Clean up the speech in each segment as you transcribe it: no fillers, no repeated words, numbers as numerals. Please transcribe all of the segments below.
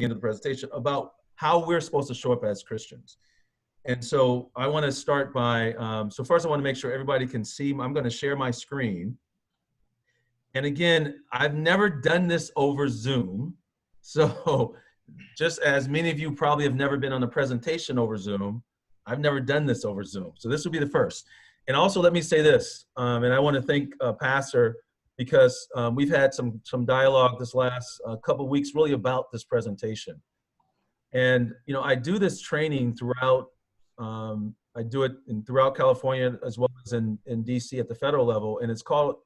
into the presentation, about how we're supposed to show up as Christians. And so I want to start by, so first I want to make sure everybody can see. I'm going to share my screen. And again, I've never done this over Zoom. So just as many of you probably have never been on a presentation over Zoom, I've never done this over Zoom. So this will be the first. And also let me say this, and I want to thank Pastor, because we've had some dialogue this last couple of weeks really about this presentation. And, you know, I do this training throughout, I do it throughout California as well as in DC at the federal level, and it's called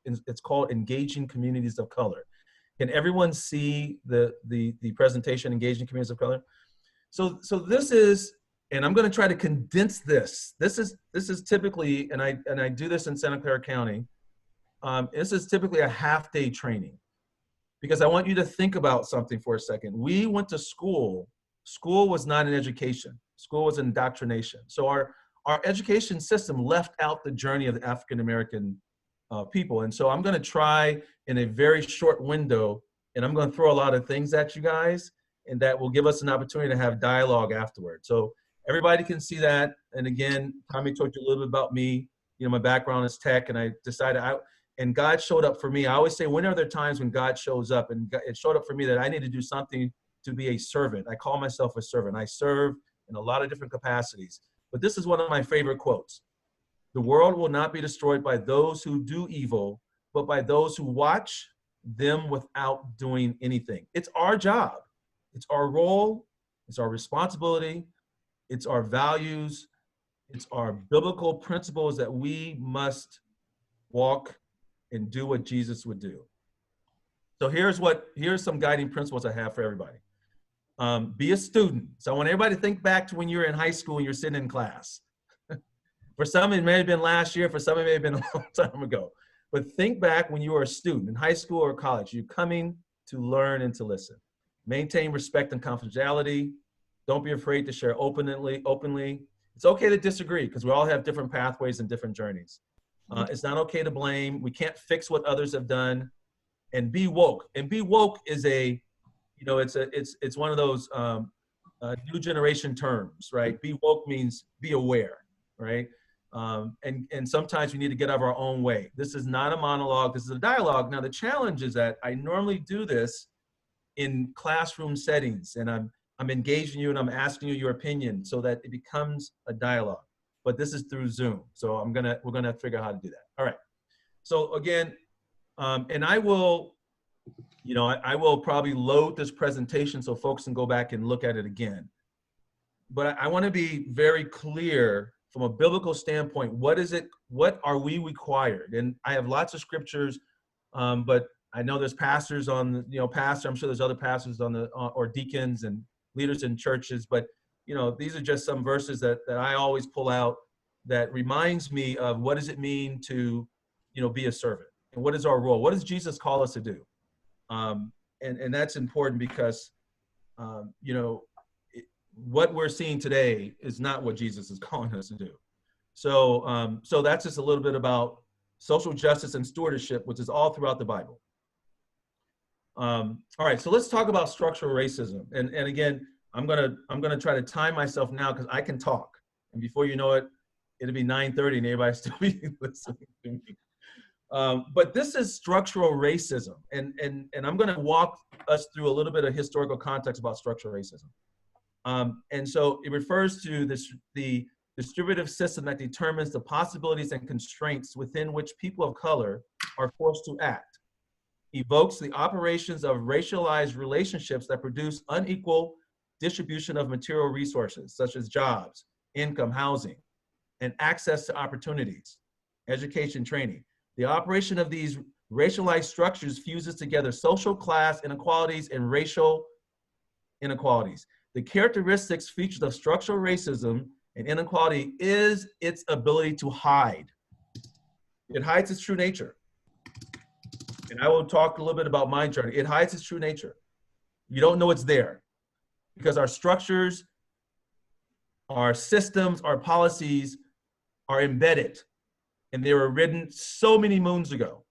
Engaging Communities of Color. Can everyone see the presentation, Engaging Communities of Color? So this is, and I'm going to try to condense this. This is typically, and I do this in Santa Clara County. This is typically a half-day training, because I want you to think about something for a second. We went to school. School was not an education. School was indoctrination. So our education system left out the journey of the African-American people. And so I'm going to try in a very short window, and I'm going to throw a lot of things at you guys, and that will give us an opportunity to have dialogue afterward. So everybody can see that. And again, Tommy told you a little bit about me. You know, my background is tech, and I decided and God showed up for me. I always say, when are there times when God shows up? And it showed up for me that I need to do something to be a servant. I call myself a servant. I serve in a lot of different capacities. But this is one of my favorite quotes. The world will not be destroyed by those who do evil, but by those who watch them without doing anything. It's our job. It's our role. It's our responsibility. It's our values. It's our biblical principles that we must walk and do what Jesus would do. So here's some guiding principles I have for everybody. Be a student. So I want everybody to think back to when you were in high school and you're sitting in class. For some, it may have been last year. For some, it may have been a long time ago. But think back when you were a student in high school or college. You're coming to learn and to listen. Maintain respect and confidentiality. Don't be afraid to share openly. It's okay to disagree, because we all have different pathways and different journeys. It's not okay to blame. We can't fix what others have done. And be woke. And be woke is it's one of those new generation terms, right? Be woke means be aware, right? And sometimes we need to get out of our own way. This is not a monologue. This is a dialogue. Now, the challenge is that I normally do this in classroom settings, and I'm engaging you and I'm asking you your opinion so that it becomes a dialogue. But this is through Zoom. So we're gonna figure out how to do that. All right. So again, and I will probably load this presentation so folks can go back and look at it again. But I want to be very clear from a biblical standpoint. What are we required? And I have lots of scriptures, but I know there's pastors on, pastor, I'm sure there's other pastors or deacons and leaders in churches, but these are just some verses that I always pull out that reminds me of what does it mean to, be a servant, and what is our role? What does Jesus call us to do? And that's important because, what we're seeing today is not what Jesus is calling us to do. So, so that's just a little bit about social justice and stewardship, which is all throughout the Bible. All right, so let's talk about structural racism. And again, I'm gonna try to time myself now because I can talk, and before you know it, it'll be 9:30 and everybody still be listening to me. But this is structural racism, and I'm going to walk us through a little bit of historical context about structural racism. And so it refers to the distributive system that determines the possibilities and constraints within which people of color are forced to act, evokes the operations of racialized relationships that produce unequal distribution of material resources, such as jobs, income, housing, and access to opportunities, education, training. The operation of these racialized structures fuses together social class inequalities and racial inequalities. The characteristics, features of structural racism and inequality is its ability to hide. It hides its true nature. And I will talk a little bit about my journey. It hides its true nature. You don't know it's there because our structures, our systems, our policies are embedded, and they were written so many moons ago.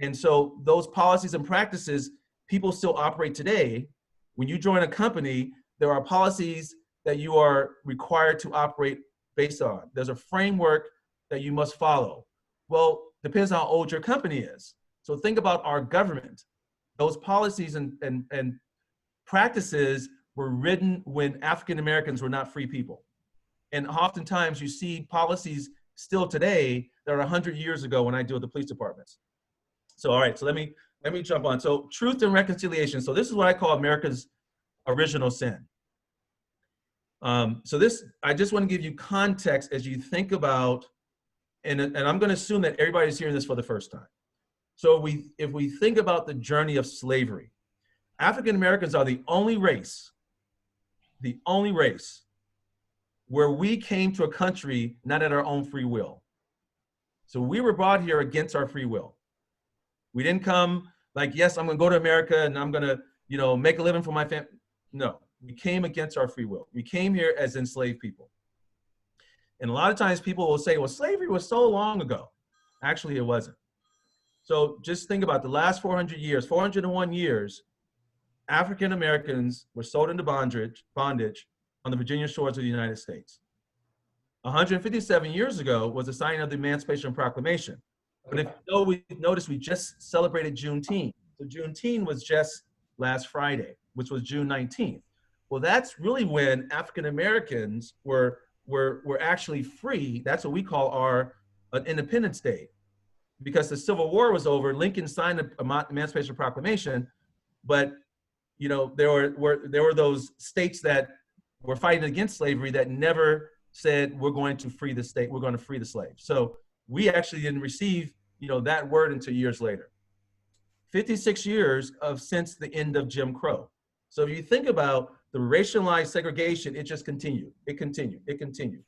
And so those policies and practices, people still operate today, When you join a company, there are policies that you are required to operate based on. There's a framework that you must follow. Well, depends on how old your company is. So think about our government. Those policies and practices were written when African Americans were not free people. And oftentimes you see policies still today that are 100 years ago when I deal with the police departments. So, all right, so let me jump on. So truth and reconciliation. So this is what I call America's original sin. So this, I just want to give you context as you think about, and I'm going to assume that everybody's hearing this for the first time. So if we think about the journey of slavery, African Americans are the only race where we came to a country not at our own free will. So we were brought here against our free will. We didn't come like, yes, I'm gonna go to America and I'm gonna, make a living for my family. No, we came against our free will. We came here as enslaved people. And a lot of times people will say, well, slavery was so long ago. Actually, it wasn't. So just think about the last 400 years, 401 years, African Americans were sold into bondage on the Virginia shores of the United States. 157 years ago was the signing of the Emancipation Proclamation. But if you know, we noticed we just celebrated Juneteenth. So Juneteenth was just last Friday, which was June 19th. Well, that's really when African Americans were actually free. That's what we call our Independence Day. Because the Civil War was over, Lincoln signed the Emancipation Proclamation, but there were those states that were fighting against slavery that never said we're going to free the state, we're going to free the slaves. So we actually didn't receive that word until years later. 56 years since the end of Jim Crow. So if you think about the racialized segregation, it just continued. It continued.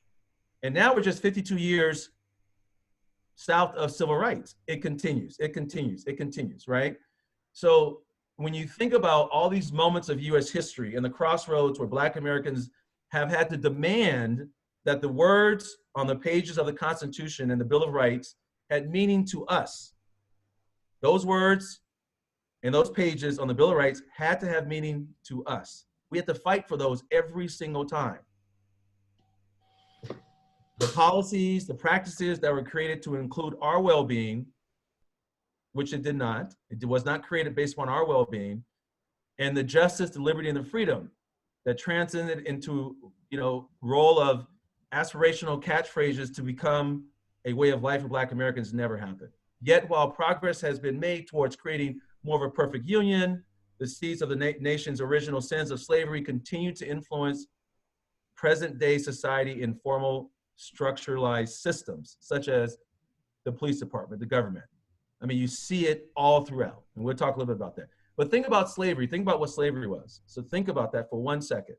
And now we're just 52 years south of civil rights. It continues, right? So when you think about all these moments of US history and the crossroads where Black Americans have had to demand that the words on the pages of the Constitution and the Bill of Rights had meaning to us. Those words and those pages on the Bill of Rights had to have meaning to us. We had to fight for those every single time. The policies, the practices that were created to include our well-being, which it did not. It was not created based upon our well-being, and the justice, the liberty, and the freedom that transcended into, role of aspirational catchphrases to become a way of life for Black Americans never happened. Yet, while progress has been made towards creating more of a perfect union, the seeds of the nation's original sins of slavery continue to influence present-day society in formal, structuralized systems, such as the police department, the government. I mean, you see it all throughout, and we'll talk a little bit about that. But think about slavery. Think about what slavery was. So think about that for 1 second.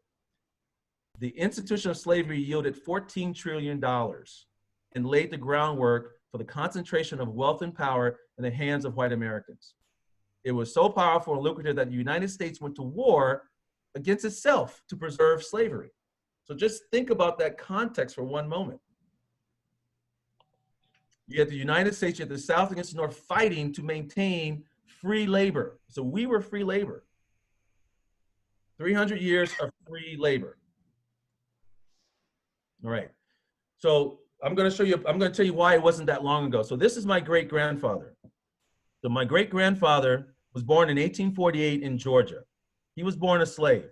The institution of slavery yielded $14 trillion and laid the groundwork for the concentration of wealth and power in the hands of white Americans. It was so powerful and lucrative that the United States went to war against itself to preserve slavery. So just think about that context for one moment. You had the United States, you had the South against the North fighting to maintain free labor. So we were free labor. 300 years of free labor. All right. So I'm going to tell you why it wasn't that long ago. So this is my great-grandfather. So my great-grandfather was born in 1848 in Georgia. He was born a slave.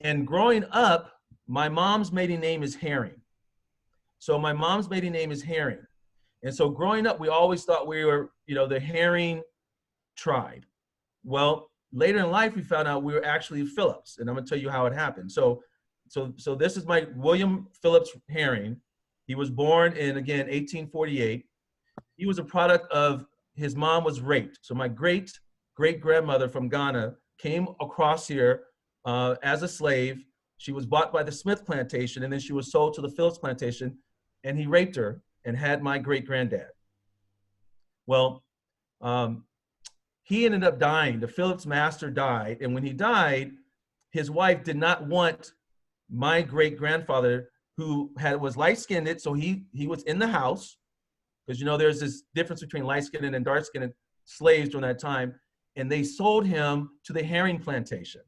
And growing up, my mom's maiden name is Herring. So my mom's maiden name is Herring. And so growing up, we always thought we were, the Herring tribe. Well, later in life, we found out we were actually Phillips, and I'm gonna tell you how it happened. So this is my William Phillips Herring. He was born in, again, 1848. He was a product of, his mom was raped. So my great-grandmother from Ghana came across here as a slave. She was bought by the Smith plantation, and then she was sold to the Phillips plantation, and he raped her and had my great-granddad. Well, he ended up dying. The Phillips master died, and when he died, his wife did not want my great-grandfather, who was light-skinned, so he was in the house, because there's this difference between light-skinned and dark-skinned slaves during that time, and they sold him to the Herring plantation.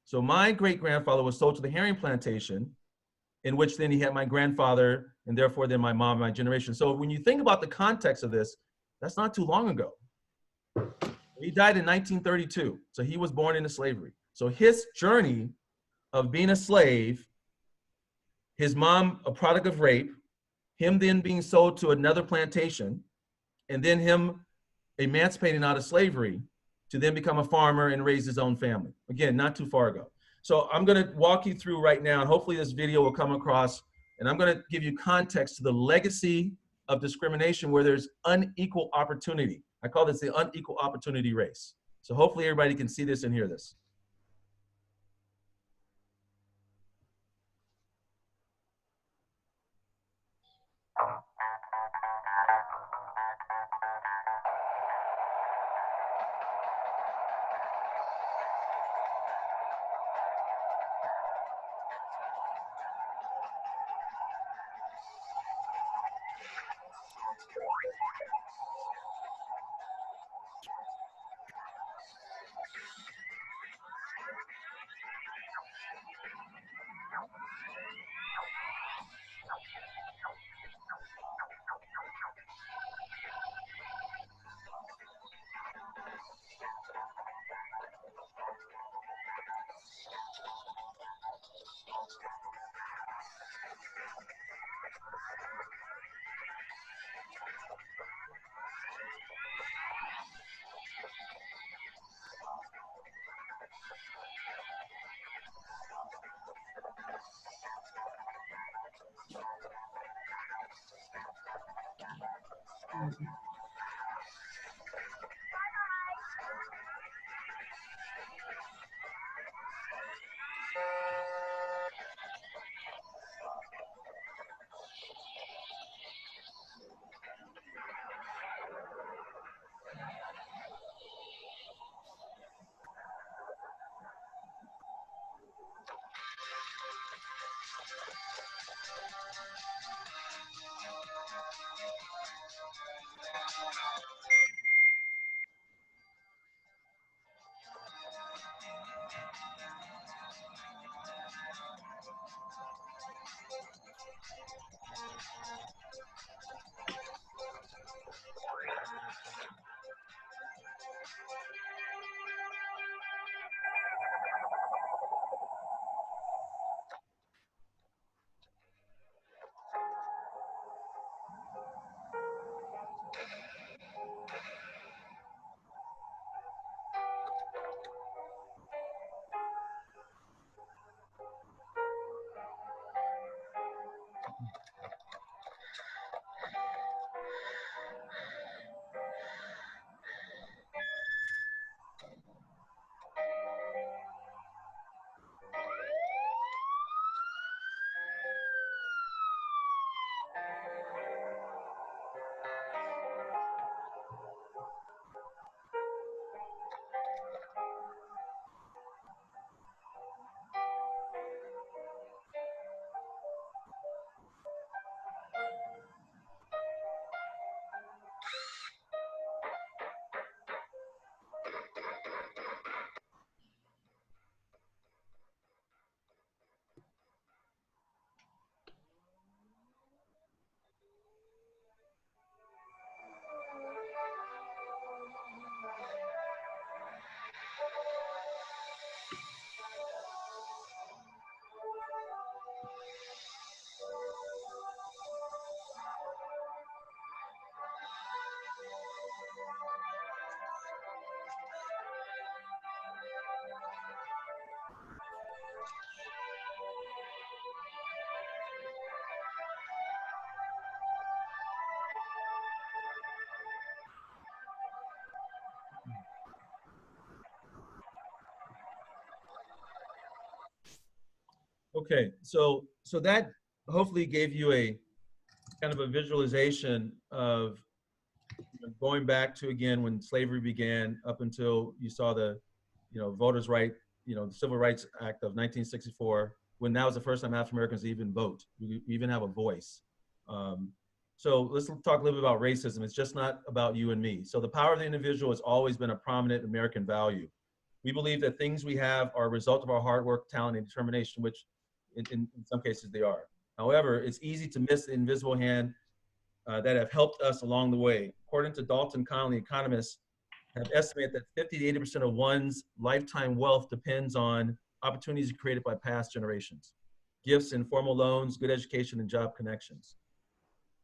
So my great-grandfather was sold to the herring plantation, in which then he had my grandfather, and therefore then my mom, my generation. So when you think about the context of this, that's not too long ago. He died in 1932, so he was born into slavery. So his journey of being a slave, his mom a product of rape, him then being sold to another plantation, and then him emancipating out of slavery to then become a farmer and raise his own family. Again, not too far ago. So I'm going to walk you through right now, and hopefully this video will come across, and I'm going to give you context to the legacy of discrimination where there's unequal opportunity. I call this the unequal opportunity race. So hopefully everybody can see this and hear this. Okay, so that hopefully gave you a kind of a visualization of going back to again when slavery began up until you saw the voters' right, the Civil Rights Act of 1964, when that was the first time African Americans even vote, we even have a voice. So let's talk a little bit about racism. It's just not about you and me. So the power of the individual has always been a prominent American value. We believe that things we have are a result of our hard work, talent, and determination, which in some cases they are. However, it's easy to miss the invisible hand that have helped us along the way. According to Dalton Connolly, economists have estimated that 50 to 80% of one's lifetime wealth depends on opportunities created by past generations. Gifts, informal loans, good education, and job connections.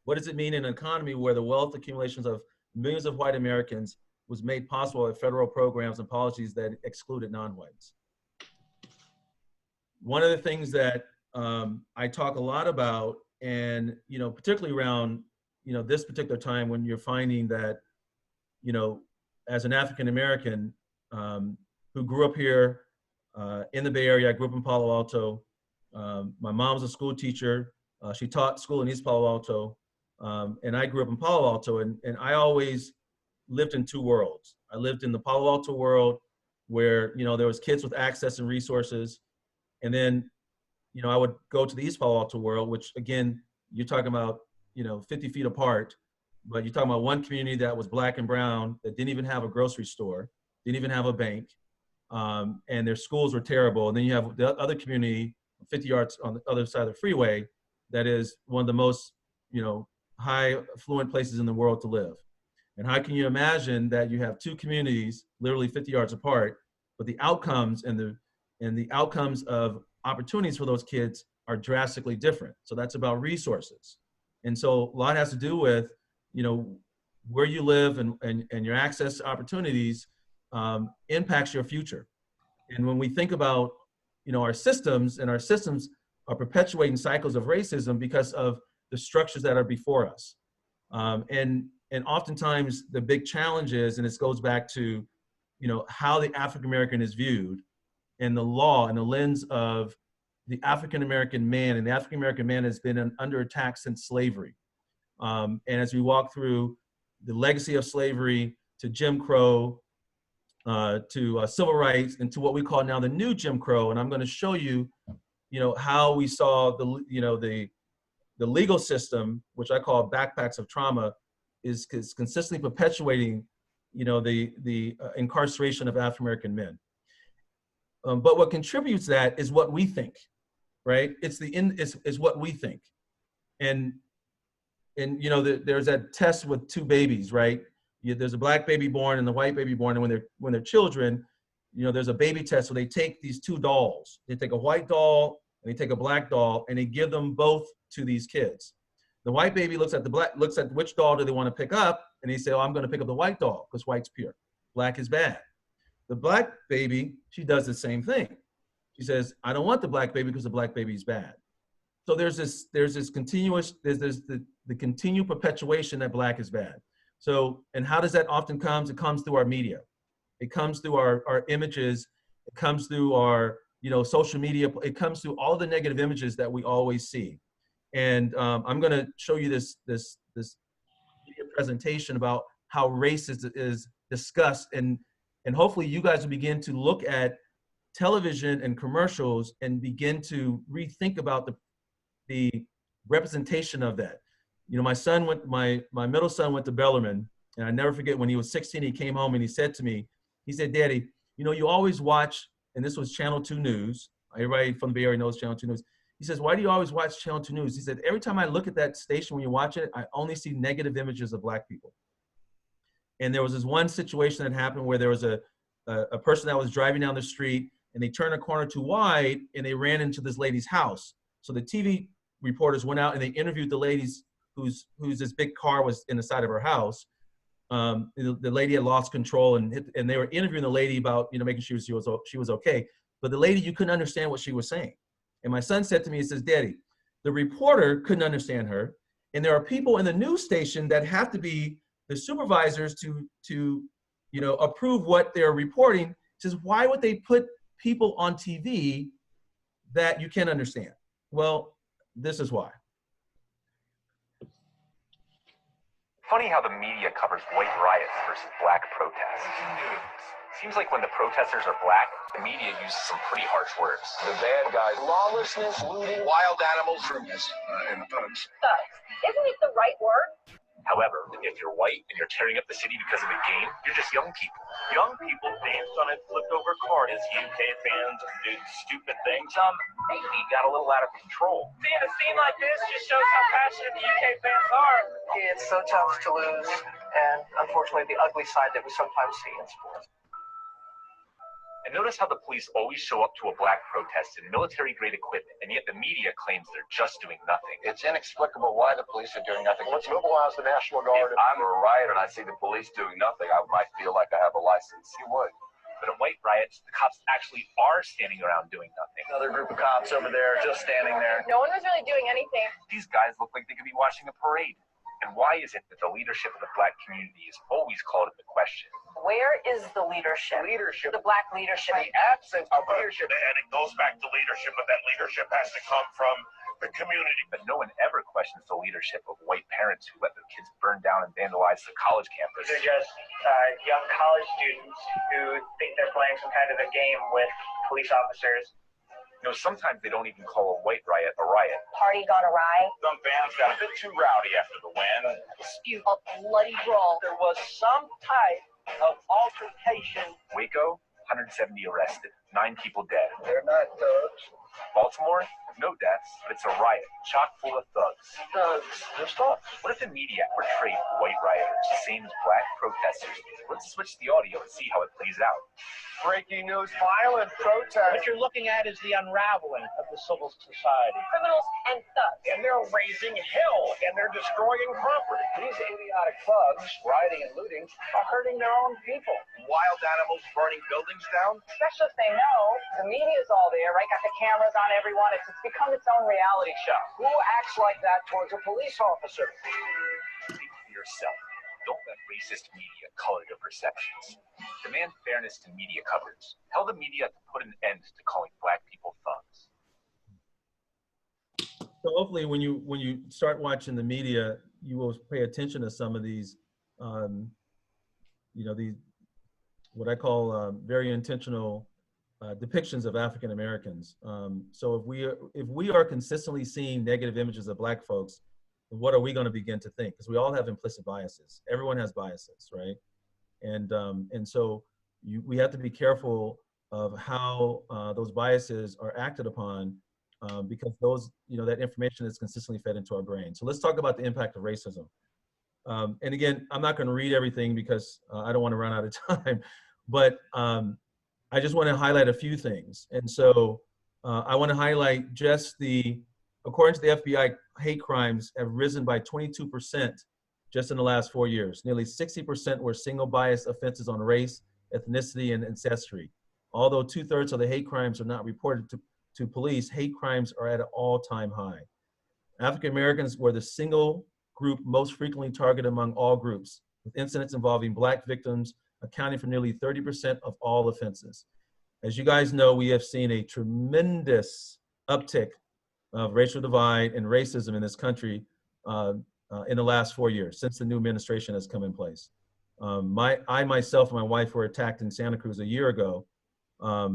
What does it mean in an economy where the wealth accumulations of millions of white Americans was made possible by federal programs and policies that excluded non-whites? One of the things that I talk a lot about, and particularly around this particular time when you're finding that as an African American who grew up here in the Bay Area, I grew up in Palo Alto. My mom was a school teacher. She taught school in East Palo Alto. And I grew up in Palo Alto, and I always lived in two worlds. I lived in the Palo Alto world where, there was kids with access and resources. And then, I would go to the East Palo Alto world, which again, you're talking about, 50 feet apart, but you're talking about one community that was black and brown, that didn't even have a grocery store, didn't even have a bank, and their schools were terrible. And then you have the other community, 50 yards on the other side of the freeway, that is one of the most, high affluent places in the world to live. And how can you imagine that you have two communities literally 50 yards apart, but the outcomes and the outcomes of opportunities for those kids are drastically different? So that's about resources. And so a lot has to do with, where you live and your access to opportunities impacts your future. And when we think about, our systems are perpetuating cycles of racism because of the structures that are before us. And oftentimes the big challenge is, and this goes back to, how the African-American is viewed and the law and the lens of the African-American man. And the African-American man has been under attack since slavery. And as we walk through the legacy of slavery to Jim Crow, to civil rights, and to what we call now the new Jim Crow. And I'm going to show you, how we saw the legal system, which I call backpacks of trauma, is consistently perpetuating, the incarceration of African-American men. But what contributes that is what we think, right? It's what we think. And there's that test with two babies, right? There's a black baby born and the white baby born, and when they're children, there's a baby test where they take these two dolls. They take a white doll and they take a black doll, and they give them both to these kids. The white baby looks at which doll do they want to pick up, and they say, I'm going to pick up the white doll because white's pure, black is bad. The black baby, she does the same thing. She says, I don't want the black baby because the black baby is bad. So there's the continued perpetuation that black is bad. So, and how does that often comes? It comes through our media. It comes through our images. It comes through our, social media. It comes through all the negative images that we always see. And I'm going to show you this media presentation about how race is discussed, and hopefully you guys will begin to look at television and commercials and begin to rethink about the representation of that. My middle son went to Bellarmine, and I never forget when he was 16, he came home and he said to me, he said, Daddy, you always watch, and this was Channel 2 News. Everybody from the Bay Area knows Channel 2 News. He says, why do you always watch Channel 2 News? He said, every time I look at that station when you watch it, I only see negative images of black people. And there was this one situation that happened where there was a person that was driving down the street, and they turned a corner too wide, and they ran into this lady's house. So the TV reporters went out and they interviewed the ladies whose this big car was in the side of her house. The lady had lost control, and they were interviewing the lady about making sure she was okay. But the lady, you couldn't understand what she was saying. And my son said to me, he says, Daddy, the reporter couldn't understand her, and there are people in the news station that have to be the supervisors to approve what they're reporting. He says, why would they put people on TV that you can't understand? Well, this is why. Funny how the media covers white riots versus black protests. Seems like when the protesters are black, the media uses some pretty harsh words. The bad guys, lawlessness, looting, wild animals, fruitless, and thugs. Thugs. Isn't it the right word? However, if you're white and you're tearing up the city because of a game, you're just young people. Young people danced on it, flipped over cars. UK fans did stupid things. Maybe got a little out of control. Seeing a scene like this just shows how passionate the UK fans are. It's so tough to lose, and unfortunately the ugly side that we sometimes see in sports. And notice how the police always show up to a black protest in military-grade equipment, and yet the media claims they're just doing nothing. It's inexplicable why the police are doing nothing. Let's mobilize the National Guard. If I'm a rioter and I see the police doing nothing, I might feel like I have a license. You would. But in white riots, the cops actually are standing around doing nothing. Another group of cops over there just standing there. No one was really doing anything. These guys look like they could be watching a parade. And why is it that the leadership of the black community is always called into question? Where is the leadership? Leadership. The black leadership. The absence of leadership. And it goes back to leadership, but that leadership has to come from the community. But no one ever questions the leadership of white parents who let their kids burn down and vandalize the college campus. They're just young college students who think they're playing some kind of a game with police officers. You know, sometimes they don't even call a white riot a riot. Party gone awry. Some fans got a bit too rowdy after the win. Dispute a bloody brawl. There was some type of altercation. Waco, 170 arrested, 9 people dead. They're not thugs. Baltimore, no deaths, but it's a riot, chock full of thugs. Thugs. Just thugs. What if the media portrayed white rioters the same as black protesters? Let's switch the audio and see how it plays out. Breaking news, violent protest. What you're looking at is the unraveling of the civil society. Criminals and thugs. And they're raising hell, and they're destroying property. These idiotic thugs, rioting and looting, are hurting their own people. Wild animals burning buildings down. Especially if they know the media's all there, right? Got the cameras on everyone. It's become its own reality show. Who acts like that towards a police officer? Think for yourself. Don't let racist media color your perceptions. Demand fairness to media coverage. Tell the media to put an end to calling black people thugs. So hopefully when you start watching the media, you will pay attention to some of these, these what I call very intentional depictions of African Americans. So if we are consistently seeing negative images of black folks, what are we going to begin to think? Because we all have implicit biases. Everyone has biases, right? And so we have to be careful of how those biases are acted upon, because that information is consistently fed into our brain. So let's talk about the impact of racism. And again, I'm not going to read everything because I don't want to run out of time, but I just want to highlight a few things. And so I want to highlight just according to the FBI, hate crimes have risen by 22% just in the last 4 years. Nearly 60% were single bias offenses on race, ethnicity, and ancestry. Although 2/3 of the hate crimes are not reported to police, hate crimes are at an all-time high. African Americans were the single group most frequently targeted among all groups, with incidents involving black victims accounting for nearly 30% of all offenses. As you guys know, we have seen a tremendous uptick of racial divide and racism in this country in the last 4 years, since the new administration has come in place. I myself and my wife were attacked in Santa Cruz a year ago. I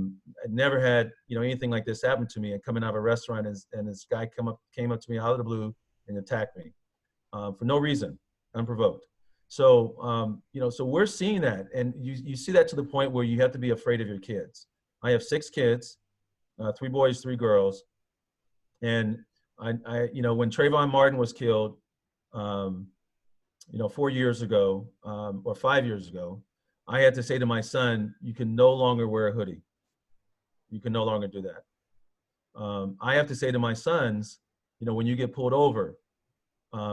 never had anything like this happen to me, and coming out of a restaurant and this guy came up to me out of the blue and attacked me for no reason, unprovoked. So so we're seeing that, and you see that to the point where you have to be afraid of your kids. I have 6 kids, 3 boys, 3 girls. And I when Trayvon Martin was killed, 4 years ago, or 5 years ago, I had to say to my son, you can no longer wear a hoodie. You can no longer do that. I have to say to my sons, when you get pulled over,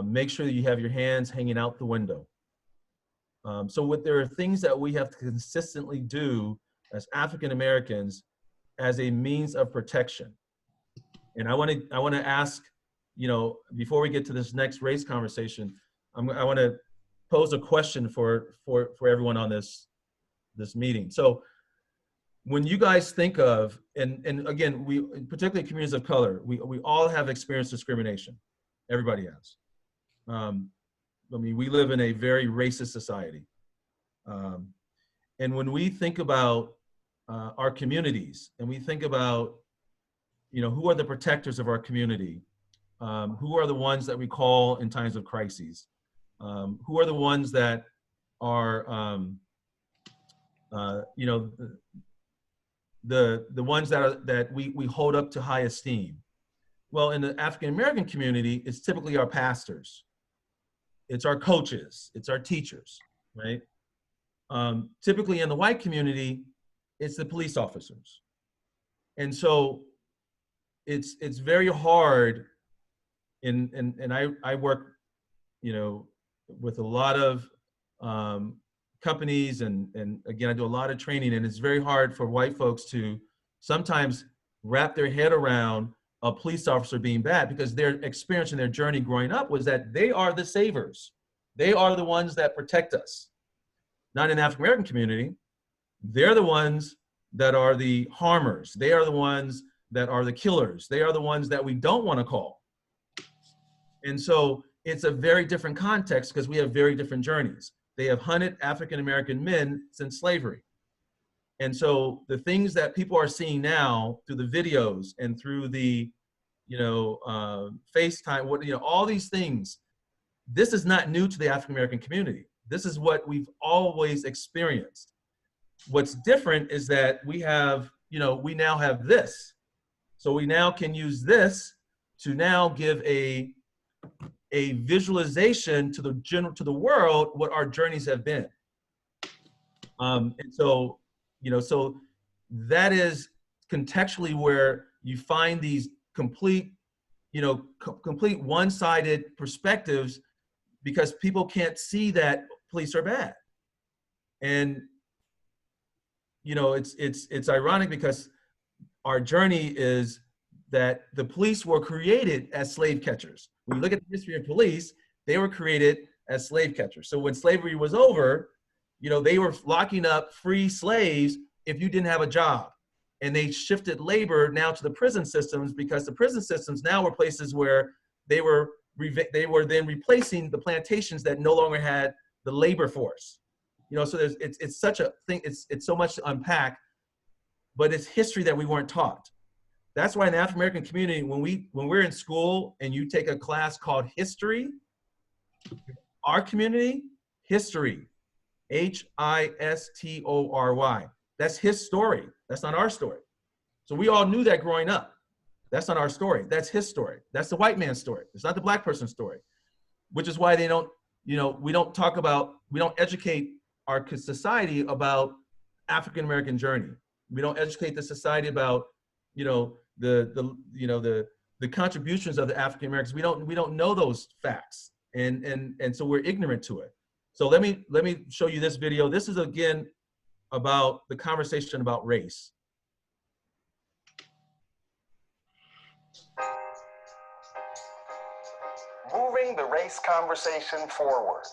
make sure that you have your hands hanging out the window. There are things that we have to consistently do as African Americans as a means of protection. And I want to ask, before we get to this next race conversation, I want to pose a question for everyone on this meeting. So when you guys think of, and again, particularly communities of color, we all have experienced discrimination. Everybody has. We live in a very racist society. And when we think about our communities, and we think about who are the protectors of our community? Who are the ones that we call in times of crises? who are the ones that are, you know, the ones that we hold up to high esteem? Well, in the African American community, it's typically our pastors, it's our coaches, it's our teachers, right? Typically in the white community, it's the police officers. And so it's very hard, and I work, you know, with a lot of companies, and again, I do a lot of training, and it's very hard for white folks to sometimes wrap their head around a police officer being bad, because their experience and their journey growing up was that they are the savers. They are the ones that protect us. Not in the African American community. They're the ones that are the harmers. They are the ones that are the killers. They are the ones that we don't want to call. And so it's a very different context because we have very different journeys. They have hunted African American men since slavery. And so the things that people are seeing now through the videos and through the, you know, FaceTime, what, you know, all these things, this is not new to the African American community. This is what we've always experienced. What's different is that we have, you know, we now have this. So we now can use this to now give a visualization to the world what our journeys have been. And so, you know, so that is contextually where you find these complete, you know, complete one-sided perspectives, because people can't see that police are bad. And, you know, it's ironic because our journey is that the police were created as slave catchers. When you look at the history of police, they were created as slave catchers. So when slavery was over, you know, they were locking up free slaves if you didn't have a job. And they shifted labor now to the prison systems, because the prison systems now were places where they were then replacing the plantations that no longer had the labor force. You know, so it's such a thing, it's so much to unpack, but it's history that we weren't taught. That's why in the African American community, when we're in school and you take a class called history, our community, history, History. That's his story. That's not our story. So we all knew that growing up. That's not our story. That's his story. That's the white man's story. It's not the black person's story, which is why they don't, you know, we don't educate our society about African American journey. We don't educate the society about, you know, the contributions of the African Americans. We don't know those facts, and so we're ignorant to it. So let me show you this video. This is again about the conversation about race. Moving the race conversation forward.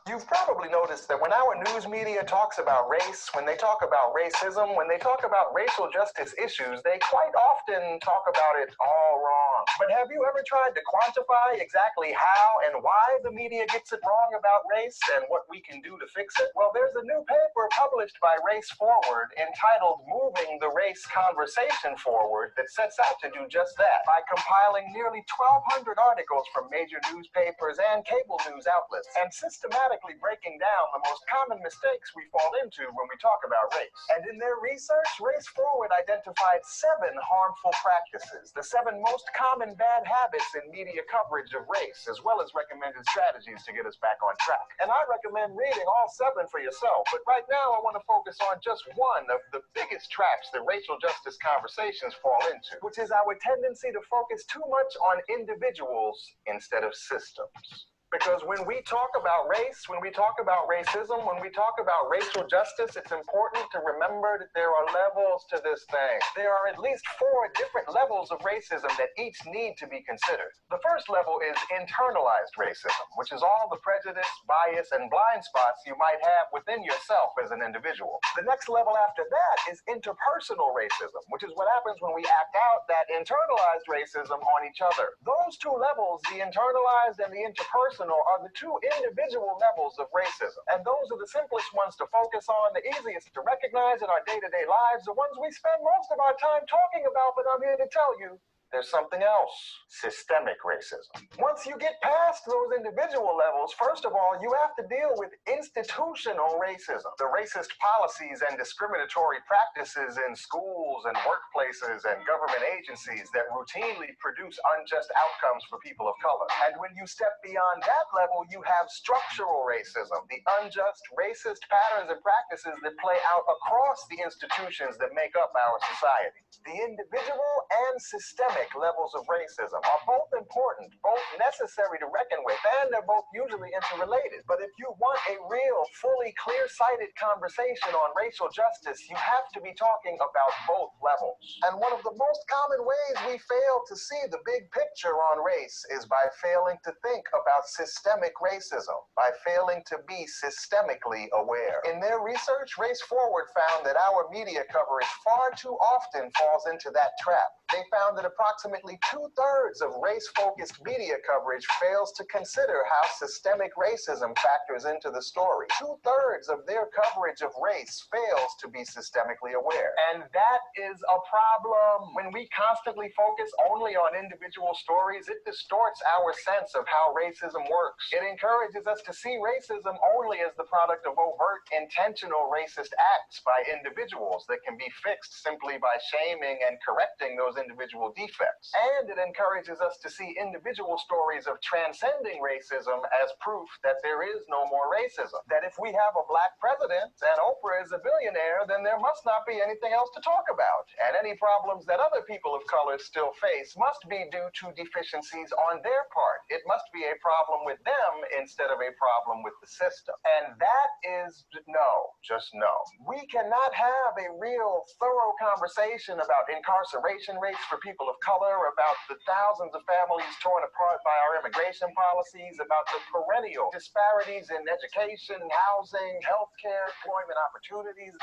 You've probably noticed that when our news media talks about race, when they talk about racism, when they talk about racial justice issues, they quite often talk about it all wrong. But have you ever tried to quantify exactly how and why the media gets it wrong about race and what we can do to fix it? Well, there's a new paper published by Race Forward entitled Moving the Race Conversation Forward that sets out to do just that by compiling nearly 1,200 articles from major newspapers and cable news outlets and systematically breaking down the most common mistakes we fall into when we talk about race. And in their research, Race Forward identified 7 harmful practices, the 7 most common bad habits in media coverage of race, as well as recommended strategies to get us back on track. And I recommend reading all 7 for yourself, but right now I want to focus on just one of the biggest traps that racial justice conversations fall into, which is our tendency to focus too much on individuals instead of systems. Because when we talk about race, when we talk about racism, when we talk about racial justice, it's important to remember that there are levels to this thing. There are at least 4 different levels of racism that each need to be considered. The first level is internalized racism, which is all the prejudice, bias, and blind spots you might have within yourself as an individual. The next level after that is interpersonal racism, which is what happens when we act out that internalized racism on each other. Those 2 levels, the internalized and the interpersonal, are the 2 individual levels of racism. And those are the simplest ones to focus on, the easiest to recognize in our day-to-day lives, the ones we spend most of our time talking about, but I'm here to tell you, There's something else, systemic racism. Once you get past those individual levels, first of all, you have to deal with institutional racism. The racist policies and discriminatory practices in schools and workplaces and government agencies that routinely produce unjust outcomes for people of color. And when you step beyond that level, you have structural racism, the unjust racist patterns and practices that play out across the institutions that make up our society. The individual and systemic levels of racism are both important, both necessary to reckon with, and they're both usually interrelated. But if you want a real, fully clear-sighted conversation on racial justice, you have to be talking about both levels. And one of the most common ways we fail to see the big picture on race is by failing to think about systemic racism, by failing to be systemically aware. In their research, Race Forward found that our media coverage far too often falls into that trap. They found that approximately 2/3 of race-focused media coverage fails to consider how systemic racism factors into the story. 2/3 of their coverage of race fails to be systemically aware. And that is a problem. When we constantly focus only on individual stories, it distorts our sense of how racism works. It encourages us to see racism only as the product of overt, intentional racist acts by individuals that can be fixed simply by shaming and correcting those individual defects. And it encourages us to see individual stories of transcending racism as proof that there is no more racism. That if we have a black president and Oprah is a billionaire, then there must not be anything else to talk about. And any problems that other people of color still face must be due to deficiencies on their part. It must be a problem with them instead of a problem with the system. And that is no, just no. We cannot have a real thorough conversation about incarceration rates for people of color, about the thousands of families torn apart by our immigration policies, about the perennial disparities in education, housing, healthcare, employment opportunities.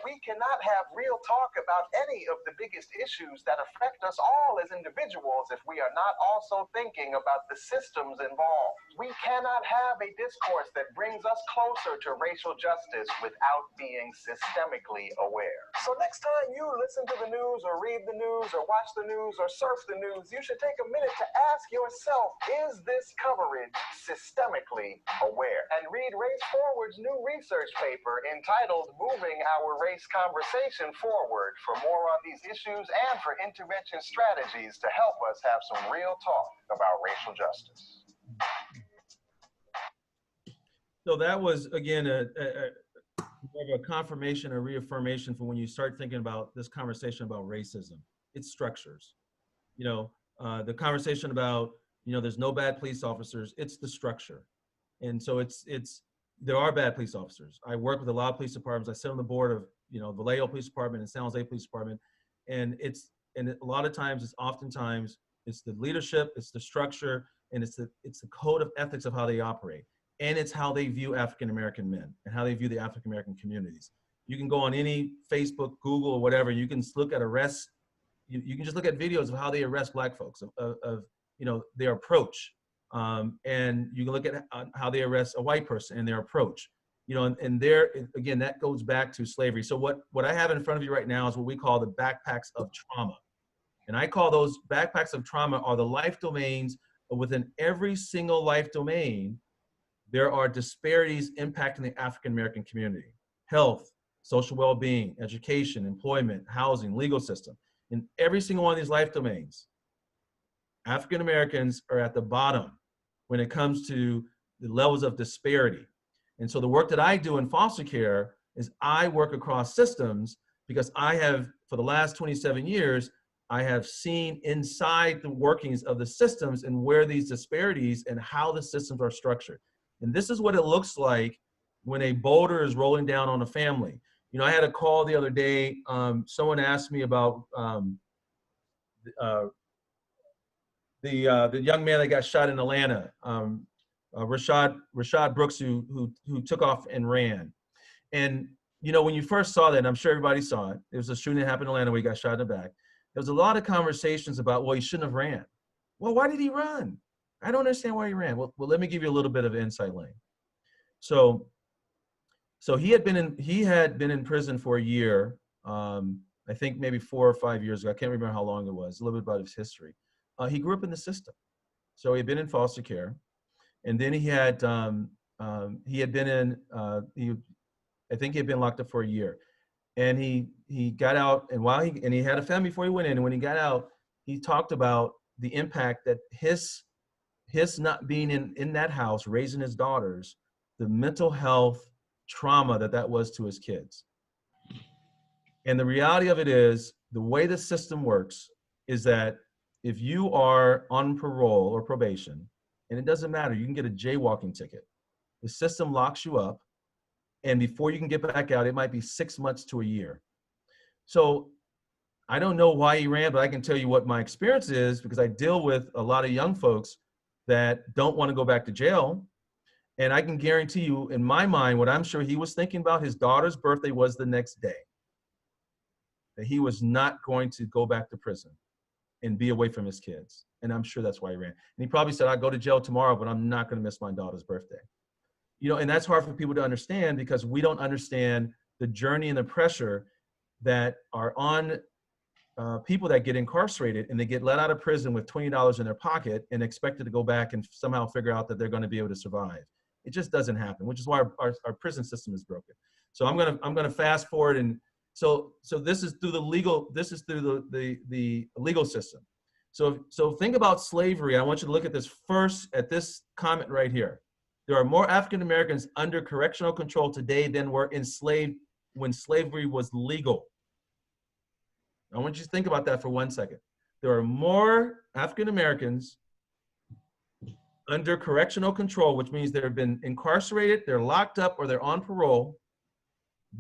We cannot have real talk about any of the biggest issues that affect us all as individuals if we are not also thinking about the systems involved. We cannot have a discourse that brings us closer to racial justice without being systemically aware. So next time you listen to the news or read the news or watch the news or surf the news, you should take a minute to ask yourself, is this coverage systemically aware? And read Race Forward's new research paper entitled Moving Our Race Conversation Forward for more on these issues and for intervention strategies to help us have some real talk about racial justice. So that was, again, a confirmation or reaffirmation for when you start thinking about this conversation about racism. It's structures. The conversation about, there's no bad police officers, it's the structure. And so there are bad police officers. I work with a lot of police departments. I sit on the board of, Vallejo Police Department and San Jose Police Department. And a lot of times, oftentimes, it's the leadership, it's the structure, and it's the code of ethics of how they operate. And it's how they view African-American men and how they view the African-American communities. You can go on any Facebook, Google, or whatever, you can look at arrests. You can just look at videos of how they arrest black folks, of their approach. And you can look at how they arrest a white person and their approach. And there, again, that goes back to slavery. So what I have in front of you right now is what we call the backpacks of trauma. And I call those backpacks of trauma are the life domains. Within every single life domain, there are disparities impacting the African-American community: health, social well-being, education, employment, housing, legal system. In every single one of these life domains, African-Americans are at the bottom when it comes to the levels of disparity. And so the work that I do in foster care is I work across systems because I have, for the last 27 years, I have seen inside the workings of the systems and where these disparities and how the systems are structured. And this is what it looks like when a boulder is rolling down on a family. I had a call the other day. Someone asked me about the young man that got shot in Atlanta, Rashad Brooks, who took off and ran. And when you first saw that, and I'm sure everybody saw it, there was a shooting that happened in Atlanta where he got shot in the back. There was a lot of conversations about, well, he shouldn't have ran. Well, why did he run? I don't understand why he ran. Well, let me give you a little bit of insight, Lane. So he had been in prison for a year. I think maybe 4 or 5 years ago. I can't remember how long it was. A little bit about his history. He grew up in the system. So he had been in foster care. And then he had been in, I think he had been locked up for a year. And he got out, and he had a family before he went in. And when he got out, he talked about the impact that his not being in that house, raising his daughters, the mental health trauma that was to his kids. And the reality of it is, the way the system works is that if you are on parole or probation, and it doesn't matter, you can get a jaywalking ticket. The system locks you up, and before you can get back out, it might be 6 months to a year. So I don't know why he ran, but I can tell you what my experience is, because I deal with a lot of young folks that don't want to go back to jail. And I can guarantee you, in my mind, what I'm sure he was thinking about, his daughter's birthday was the next day, that he was not going to go back to prison and be away from his kids. And I'm sure that's why he ran. And he probably said, I'll go to jail tomorrow, but I'm not going to miss my daughter's birthday. You know, and that's hard for people to understand, because we don't understand the journey and the pressure that are on people that get incarcerated, and they get let out of prison with $20 in their pocket and expected to go back and somehow figure out that they're going to be able to survive. It just doesn't happen, which is why our prison system is broken. So I'm gonna fast forward, and so this is through the legal system. So think about slavery. I want you to look at this comment right here. There are more African Americans under correctional control today than were enslaved when slavery was legal. I want you to think about that for 1 second. There are more African Americans under correctional control, which means they've been incarcerated, they're locked up, or they're on parole,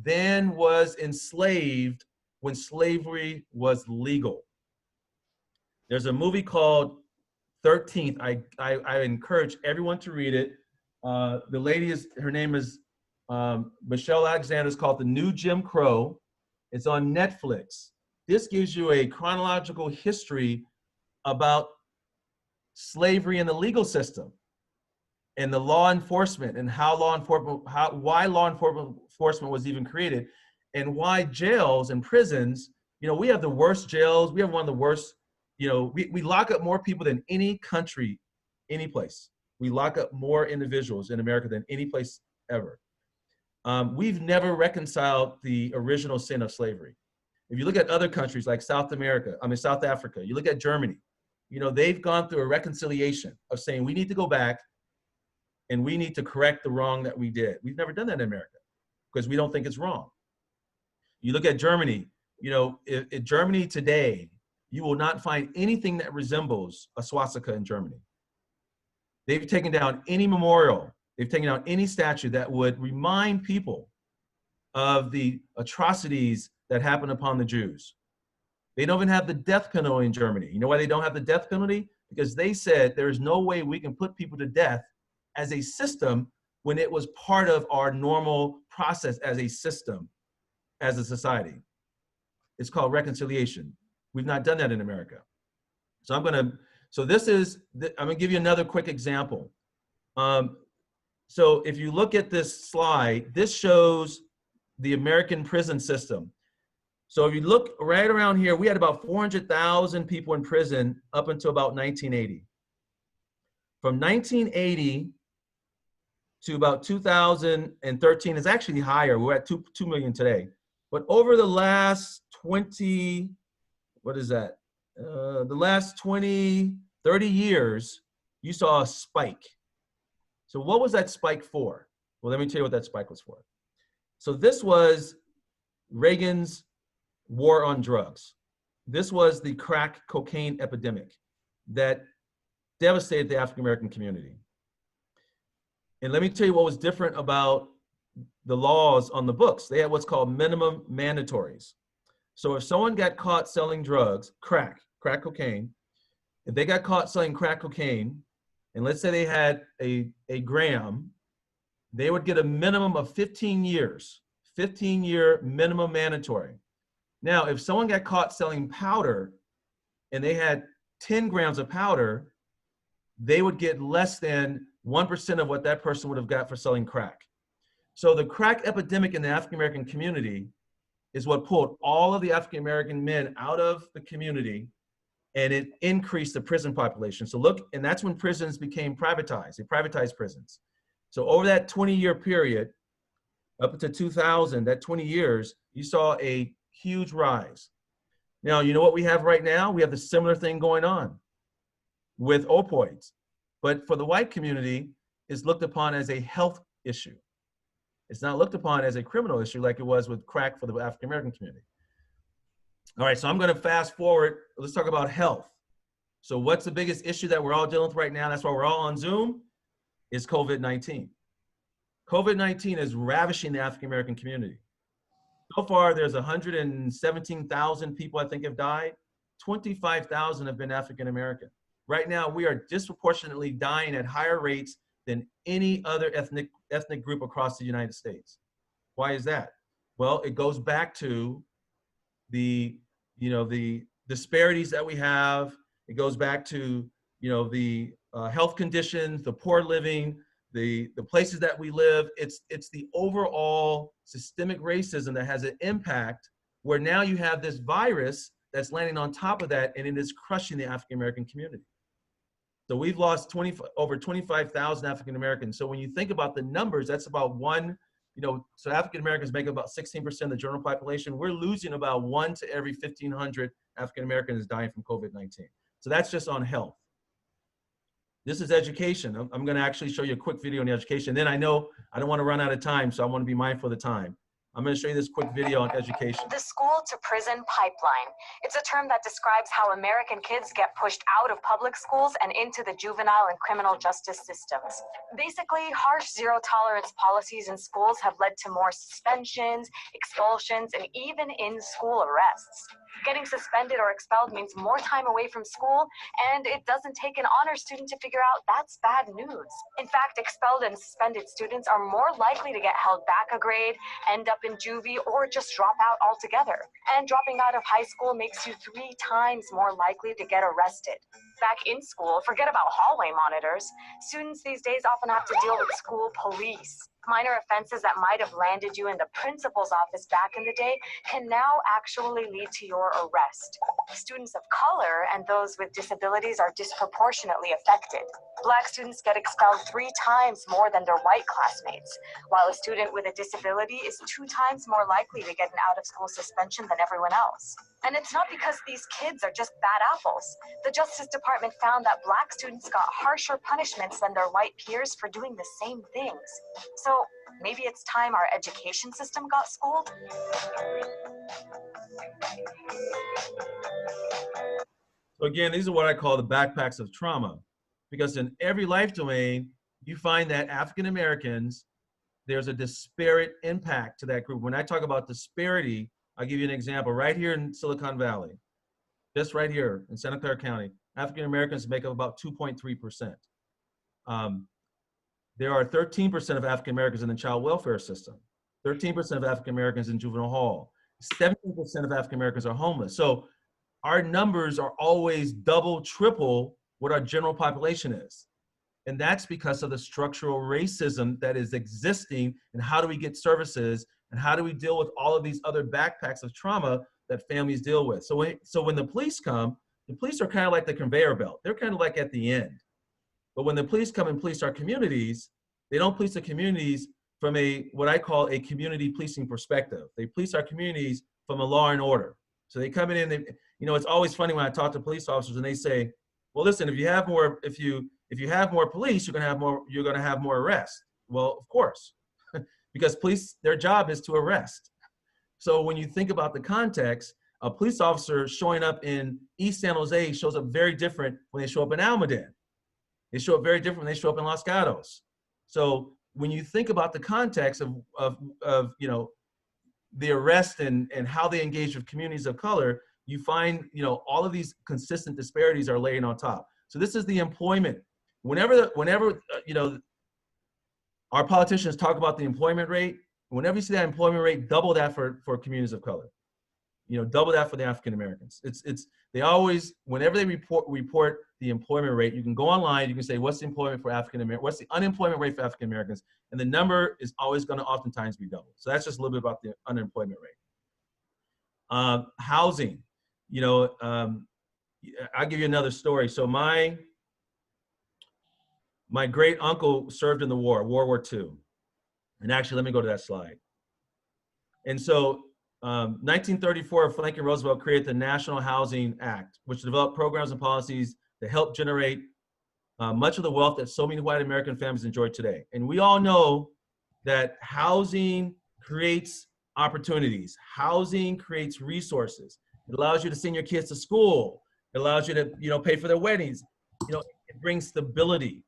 than was enslaved when slavery was legal. There's a movie called 13th. I encourage everyone to read it. The lady her name is Michelle Alexander. It's called The New Jim Crow. It's on Netflix. This gives you a chronological history about slavery in the legal system and the law enforcement, and why law enforcement was even created, and why jails and prisons, you know, we have the worst jails. We have one of the worst, you know, we lock up more people than any country, any place. We lock up more individuals in America than any place ever. We've never reconciled the original sin of slavery. If you look at other countries like South Africa, you look at Germany, you know, they've gone through a reconciliation of saying we need to go back and we need to correct the wrong that we did. We've never done that in America because we don't think it's wrong. You look at Germany, you know, in Germany today, you will not find anything that resembles a swastika in Germany. They've taken down any memorial, they've taken down any statue that would remind people of the atrocities that happened upon the Jews. They don't even have the death penalty in Germany. You know why they don't have the death penalty? Because they said there's no way we can put people to death as a system when it was part of our normal process as a system, as a society. It's called reconciliation. We've not done that in America. So I'm gonna give you another quick example. So if you look at this slide, this shows the American prison system. So if you look right around here, we had about 400,000 people in prison up until about 1980. From 1980 to about 2013, it's actually higher. We're at 2 million today. But over the last 30 years, you saw a spike. So what was that spike for? Well, let me tell you what that spike was for. So this was Reagan's war on drugs. This was the crack cocaine epidemic that devastated the African American community. And let me tell you what was different about the laws on the books. They had what's called minimum mandatories. So if someone got caught selling drugs, crack cocaine, if they got caught selling crack cocaine, and let's say they had a gram, they would get a minimum of 15 years, 15-year minimum mandatory. Now, if someone got caught selling powder and they had 10 grams of powder, they would get less than 1% of what that person would have got for selling crack. So the crack epidemic in the African American community is what pulled all of the African American men out of the community, and it increased the prison population. So look, and that's when prisons became privatized. They privatized prisons. So over that 20-year period, up to 2000, that 20 years, you saw a huge rise. Now, you know what we have right now? We have the similar thing going on with opioids. But for the white community, it's looked upon as a health issue. It's not looked upon as a criminal issue like it was with crack for the African American community. All right, so I'm going to fast forward. Let's talk about health. So what's the biggest issue that we're all dealing with right now? That's why we're all on Zoom, is COVID-19. COVID-19 is ravishing the African American community. So far, there's 117,000 people I think have died. 25,000 have been African American. Right now, we are disproportionately dying at higher rates than any other ethnic group across the United States. Why is that? Well, it goes back to the disparities that we have. It goes back to, the health conditions, the poor living, the places that we live. It's the overall systemic racism that has an impact, where now you have this virus that's landing on top of that, and it is crushing the African American community. So we've lost over 25,000 African Americans. So when you think about the numbers, that's about one, so African Americans make about 16% of the general population. We're losing about 1 to every 1,500 African Americans dying from COVID-19. So that's just on health. This is education. I'm going to actually show you a quick video on education. Then I know I don't want to run out of time, so I want to be mindful of the time. I'm going to show you this quick video on education. The school to prison pipeline. It's a term that describes how American kids get pushed out of public schools and into the juvenile and criminal justice systems. Basically, harsh zero-tolerance policies in schools have led to more suspensions, expulsions, and even in-school arrests. Getting suspended or expelled means more time away from school, and it doesn't take an honor student to figure out that's bad news. In fact, expelled and suspended students are more likely to get held back a grade, end up in juvie, or just drop out altogether. And dropping out of high school makes you 3 times more likely to get arrested. Back in school, forget about hallway monitors. Students these days often have to deal with school police. Minor offenses that might have landed you in the principal's office back in the day can now actually lead to your arrest. Students of color and those with disabilities are disproportionately affected. Black students get expelled 3 times more than their white classmates, while a student with a disability is 2 times more likely to get an out-of-school suspension than everyone else. And it's not because these kids are just bad apples. The Justice Department found that Black students got harsher punishments than their white peers for doing the same things. So maybe it's time our education system got schooled? So again, these are what I call the backpacks of trauma, because in every life domain, you find that African Americans, there's a disparate impact to that group. When I talk about disparity, I'll give you an example. Right here in Silicon Valley, just right here in Santa Clara County, African Americans make up about 2.3%. There are 13% of African Americans in the child welfare system, 13% of African Americans in juvenile hall, 17% of African Americans are homeless. So our numbers are always double, triple what our general population is. And that's because of the structural racism that is existing, and how do we get services, and how do we deal with all of these other backpacks of trauma that families deal with. So when the police come, the police are kind of like the conveyor belt. They're kind of like at the end. But when the police come and police our communities, they don't police the communities from what I call a community policing perspective. They police our communities from a law and order. So they come in and it's always funny when I talk to police officers and they say, well, listen, if you have more police, you're gonna have more arrests. Well, of course, because police, their job is to arrest. So when you think about the context, a police officer showing up in East San Jose shows up very different when they show up in Almaden. They show up very different when they show up in Los Gatos. So when you think about the context of the arrest and how they engage with communities of color, you find all of these consistent disparities are laying on top. So this is the employment. Whenever our politicians talk about the employment rate, whenever you see that employment rate, double that for communities of color. Double that for the African Americans. They always, whenever they report the employment rate, you can go online, you can say, what's the employment for African Americans, what's the unemployment rate for African Americans, and the number is always going to oftentimes be double. So that's just a little bit about the unemployment rate. Housing, you know, I'll give you another story. So my great uncle served in the war, World War II. And actually, let me go to that slide. And so 1934, Franklin Roosevelt created the National Housing Act, which developed programs and policies that help generate much of the wealth that so many white American families enjoy today. And we all know that housing creates opportunities. Housing creates resources. It allows you to send your kids to school. It allows you to, you know, pay for their weddings. You know, it brings stability.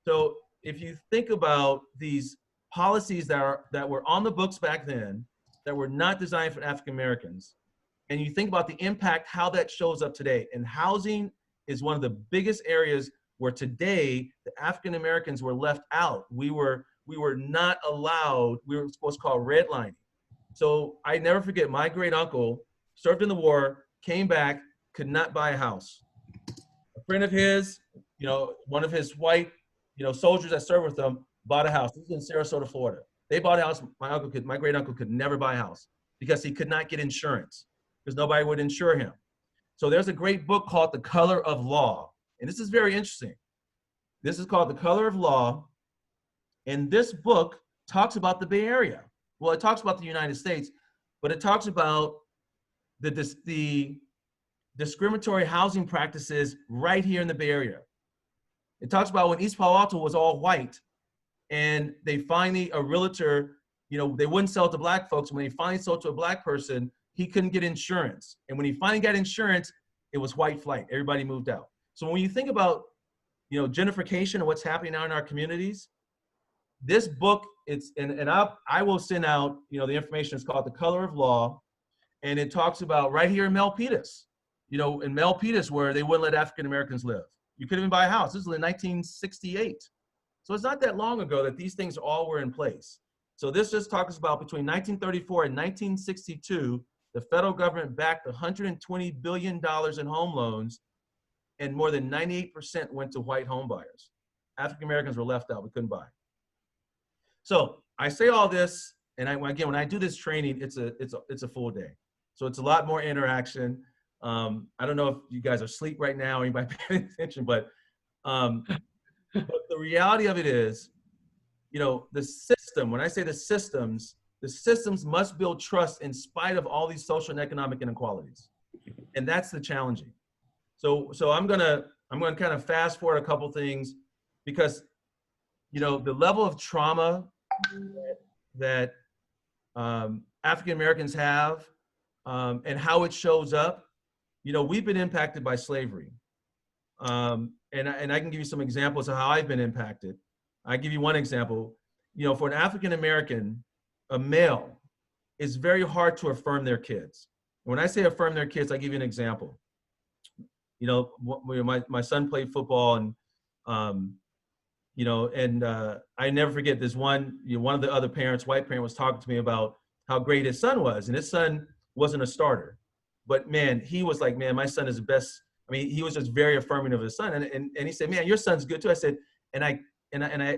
So if you think about these policies that were on the books back then, that were not designed for African Americans, and you think about the impact, how that shows up today, and housing is one of the biggest areas where today the African Americans were left out. We were not allowed. We were what's called redlining. So I never forget, my great uncle served in the war, came back, could not buy a house. A friend of his, you know, one of his white, you know, soldiers that served with him bought a house. This is in Sarasota, Florida. They bought a house. My great uncle could never buy a house because he could not get insurance because nobody would insure him. So there's a great book called The Color of Law. And this is very interesting. This is called The Color of Law. And this book talks about the Bay Area. Well, it talks about the United States, but it talks about the discriminatory housing practices right here in the Bay Area. It talks about when East Palo Alto was all white, and they finally, a realtor, you know, they wouldn't sell to black folks. When they finally sold to a black person, he couldn't get insurance. And when he finally got insurance, it was white flight. Everybody moved out. So when you think about, you know, gentrification and what's happening now in our communities, this book, I will send out, you know, the information. It's called The Color of Law. And it talks about right here in Milpitas, you know, in Milpitas where they wouldn't let African Americans live. You couldn't even buy a house. This was in 1968. So it's not that long ago that these things all were in place. So this just talks about between 1934 and 1962, the federal government backed $120 billion in home loans, and more than 98% went to white home buyers. African Americans were left out. We couldn't buy. So I say all this, and again, when I do this training, it's a full day. So it's a lot more interaction. I don't know if you guys are asleep right now or anybody paying attention, but the reality of it is, you know, the system, when I say the systems must build trust in spite of all these social and economic inequalities. And that's the challenging. So I'm gonna kind of fast forward a couple things because, you know, the level of trauma that African Americans have and how it shows up, you know, we've been impacted by slavery. And I can give you some examples of how I've been impacted. I give you one example. You know, for an African American, a male, it's very hard to affirm their kids. When I say affirm their kids, I give you an example. You know, my son played football, and you know, and I never forget this one. You know, one of the other parents, white parent, was talking to me about how great his son was, and his son wasn't a starter, but man, he was like, man, my son is the best. I mean, he was just very affirming of his son, and he said, man, your son's good too. I said, and I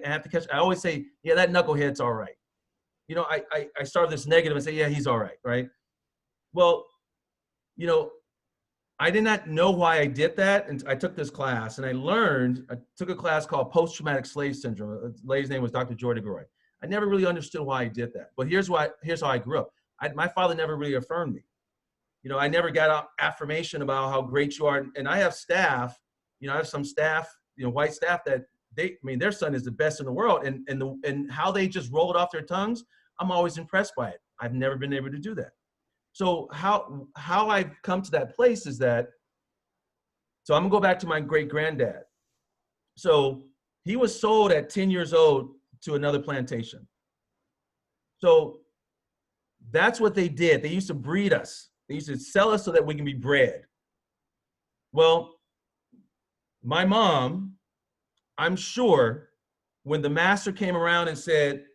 have to catch. I always say, yeah, that knucklehead's all right. You know, I start this negative and say, yeah, he's all right, right? Well, you know, I did not know why I did that. And I took this class and I took a class called Post-Traumatic Slave Syndrome. The lady's name was Dr. Joy DeGroy. I never really understood why I did that. But here's how I grew up. My father never really affirmed me. You know, I never got affirmation about how great you are. And I have staff, you know, I have some staff, you know, white staff that their son is the best in the world. And how they just roll it off their tongues, I'm always impressed by it. I've never been able to do that. So how I've come to that place is that, so I'm gonna go back to my great granddad. So he was sold at 10 years old to another plantation. So that's what they did. They used to breed us. They used to sell us so that we can be bred. Well, my mom, I'm sure when the master came around and said,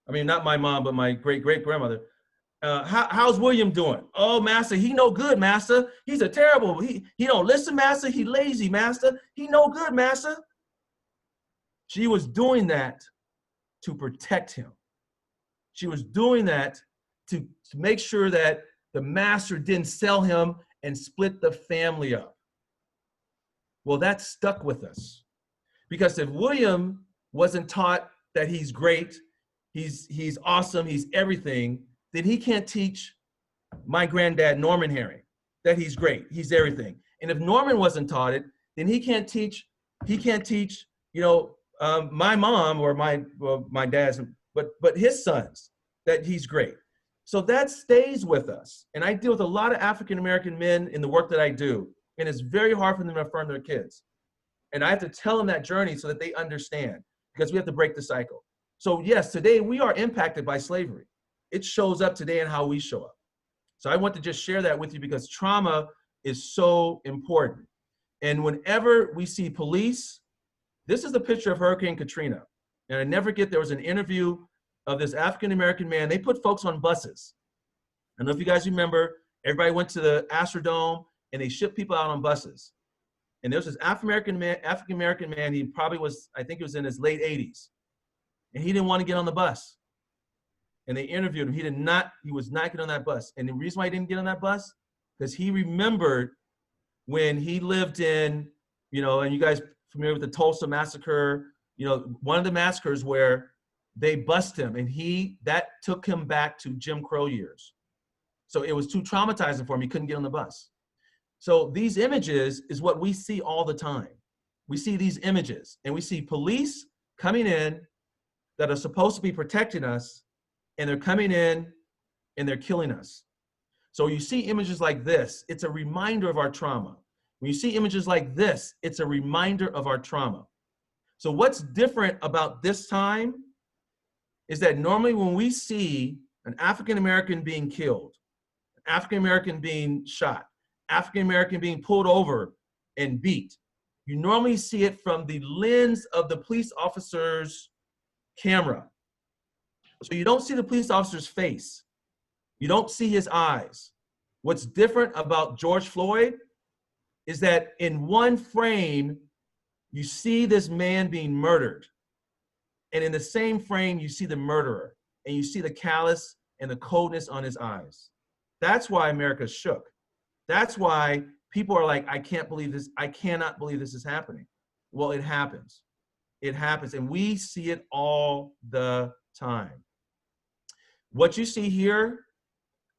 I mean, not my mom, but my great-great-grandmother, how's William doing? Oh, master, he no good, master. He's a terrible, he don't listen, master. He lazy, master. He no good, master. She was doing that to protect him. She was doing that to make sure that The master didn't sell him and split the family up. Well, that stuck with us. Because if William wasn't taught that he's great, he's awesome, he's everything, then he can't teach my granddad, Norman Herring, that he's great, he's everything. And if Norman wasn't taught it, then he can't teach, my mom or my dad's, but his sons, that he's great. So that stays with us. And I deal with a lot of African-American men in the work that I do. And it's very hard for them to affirm their kids. And I have to tell them that journey so that they understand, because we have to break the cycle. So yes, today we are impacted by slavery. It shows up today in how we show up. So I want to just share that with you because trauma is so important. And whenever we see police, this is the picture of Hurricane Katrina. And I never forget, there was an interview of this African-American man. They put folks on buses. I don't know if you guys remember, everybody went to the Astrodome and they shipped people out on buses. And there was this African-American man, he probably was, I think he was in his late 80s. And he didn't want to get on the bus. And they interviewed him. He was not getting on that bus. And the reason why he didn't get on that bus, because he remembered when he lived in, and you guys familiar with the Tulsa massacre, one of the massacres where they bust him, and that took him back to Jim Crow years. So it was too traumatizing for him. He couldn't get on the bus. So these images is what we see all the time. We see these images, and we see police coming in that are supposed to be protecting us, and they're coming in and they're killing us. So you see images like this, it's a reminder of our trauma. When you see images like this, it's a reminder of our trauma. So what's different about this time is that normally when we see an African-American being killed, an African-American being shot, African-American being pulled over and beat, you normally see it from the lens of the police officer's camera. So you don't see the police officer's face. You don't see his eyes. What's different about George Floyd is that in one frame, you see this man being murdered. And in the same frame, you see the murderer. And you see the callous and the coldness on his eyes. That's why America shook. That's why people are like, I can't believe this. I cannot believe this is happening. Well, it happens. It happens. And we see it all the time. What you see here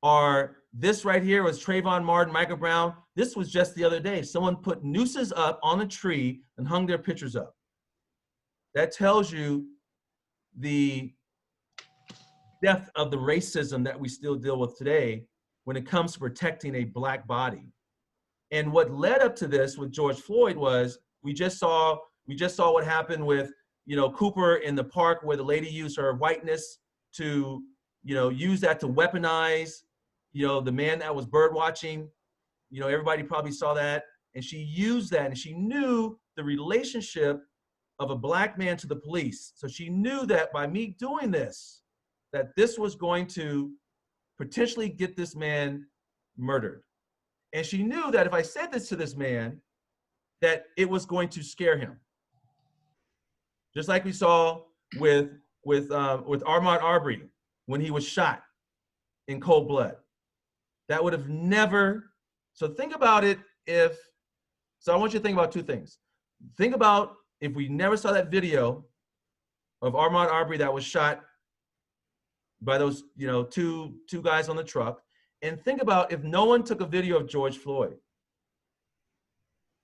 are, this right here was Trayvon Martin, Michael Brown. This was just the other day. Someone put nooses up on a tree and hung their pictures up. That tells you the depth of the racism that we still deal with today when it comes to protecting a black body. And what led up to this with George Floyd was, we just saw what happened with, Cooper in the park, where the lady used her whiteness to, use that to weaponize, the man that was bird watching. Everybody probably saw that. And she used that, and she knew the relationship of a black man to the police. So she knew that by me doing this, that this was going to potentially get this man murdered. And she knew that if I said this to this man, that it was going to scare him. Just like we saw with Ahmaud Arbery when he was shot in cold blood. That would have never, so think about it so I want you to think about two things. Think about if we never saw that video of Ahmaud Arbery that was shot by those, two guys on the truck, and think about if no one took a video of George Floyd.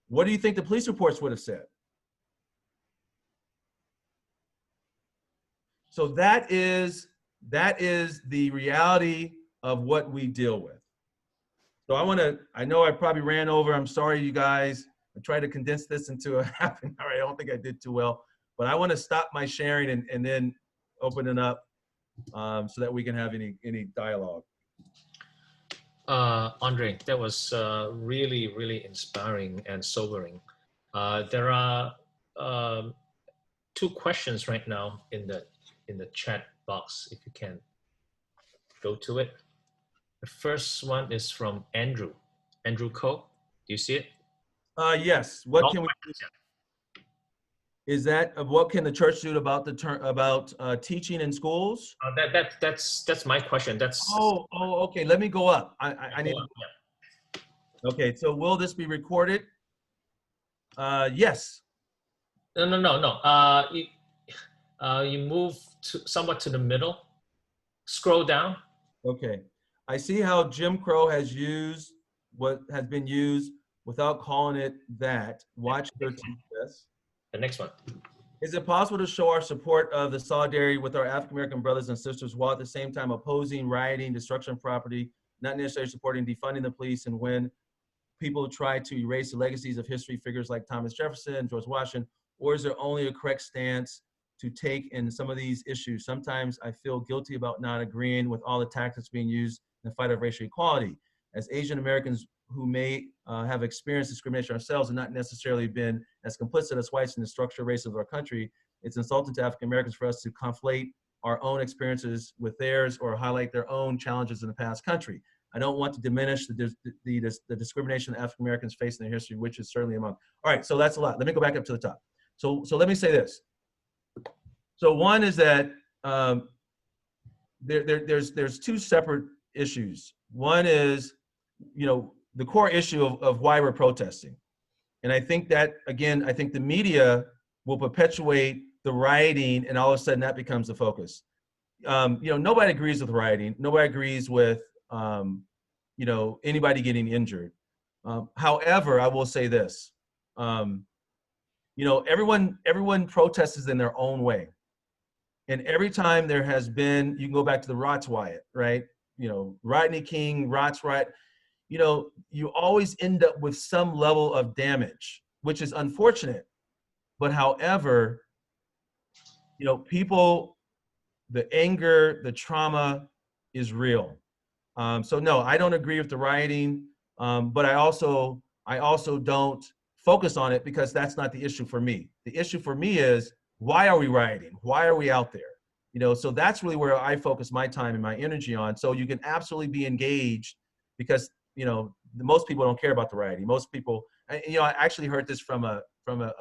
What do you think the police reports would have said? So that is the reality of what we deal with. So I know I probably ran over. I'm sorry, you guys. I tried to condense this into a half an hour. I don't think I did too well, but I want to stop my sharing and then open it up so that we can have any dialogue. Andre, that was really, really inspiring and sobering. There are two questions right now in the chat box, if you can go to it. The first one is from Andrew Cole. Do you see it? Yes. What can we do? Is that what can the church do about teaching in schools? That's my question. That's Okay. Let me go up. I need. yeah. Okay. So will this be recorded? Yes. No. You move somewhat to the middle. Scroll down. Okay. I see how Jim Crow has used what has been used without calling it that. Watch 13. Yes. The next one. Is it possible to show our support of the solidarity with our African-American brothers and sisters while at the same time opposing rioting, destruction of property, not necessarily supporting defunding the police, and when people try to erase the legacies of history figures like Thomas Jefferson, George Washington, or is there only a correct stance to take in some of these issues? Sometimes I feel guilty about not agreeing with all the tactics being used in the fight of racial equality. As Asian Americans who may have experienced discrimination ourselves and not necessarily been as complicit as whites in the structural race of our country, it's insulting to African Americans for us to conflate our own experiences with theirs or highlight their own challenges in the past country. I don't want to diminish the discrimination African Americans face in their history, which is certainly among. All right, so that's a lot. Let me go back up to the top. So let me say this. So one is that there's two separate issues. One is, the core issue of why we're protesting. And I think that, again, I think the media will perpetuate the rioting and all of a sudden that becomes the focus. Nobody agrees with rioting. Nobody agrees with, anybody getting injured. However, I will say this, everyone protests in their own way. And every time there has been, you can go back to the Rots riot, right? Rodney King, Rots riot, you always end up with some level of damage, which is unfortunate. But however, people, the anger, the trauma is real. So no, I don't agree with the rioting, but I also don't focus on it because that's not the issue for me. The issue for me is, why are we rioting? Why are we out there? So that's really where I focus my time and my energy on. So you can absolutely be engaged because, most people don't care about the rioting. Most people, I actually heard this from a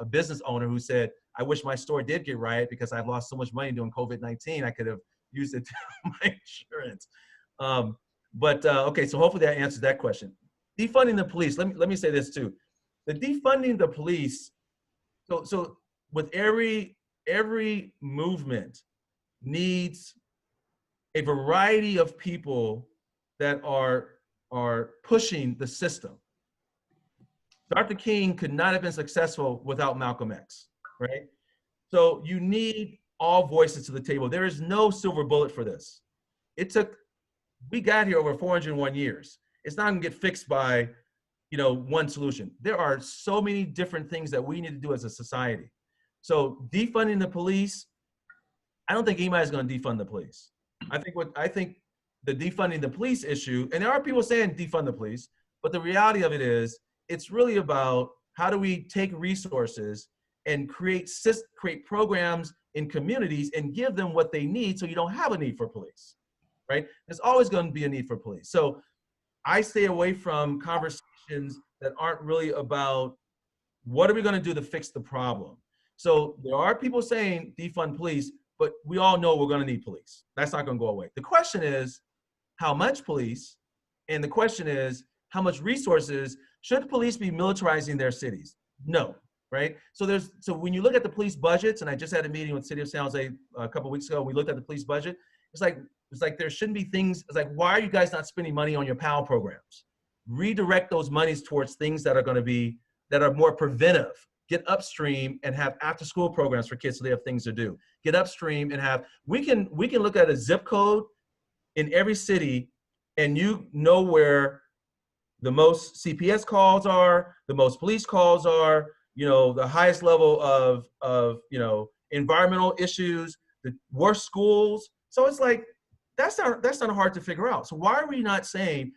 business owner who said, I wish my store did get riot because I've lost so much money doing COVID-19. I could have used it to my insurance. Okay, so hopefully that answers that question. Defunding the police, let me say this too. The defunding the police, so with every movement needs a variety of people that are pushing the system. Dr. King could not have been successful without Malcolm X, right? So you need all voices to the table. There is no silver bullet for this. We got here over 401 years. It's not gonna get fixed by, one solution. There are so many different things that we need to do as a society. So defunding the police, I don't think anybody's gonna defund the police. I think the defunding the police issue, and there are people saying defund the police, but the reality of it is, it's really about how do we take resources and create programs in communities and give them what they need so you don't have a need for police, right? There's always going to be a need for police. So I stay away from conversations that aren't really about what are we going to do to fix the problem. So there are people saying defund police, but we all know we're going to need police. That's not going to go away. The question is, how much police? And the question is, how much resources? Should police be militarizing their cities? No, right? So when you look at the police budgets, and I just had a meeting with City of San Jose a couple of weeks ago, we looked at the police budget. It's like there shouldn't be things, it's like, why are you guys not spending money on your PAL programs? Redirect those monies towards things that are more preventive. Get upstream and have after school programs for kids so they have things to do. Get upstream and we can look at a zip code in every city and where the most CPS calls are, the most police calls are, the highest level of environmental issues, the worst schools. So it's like, that's not hard to figure out. So why are we not saying,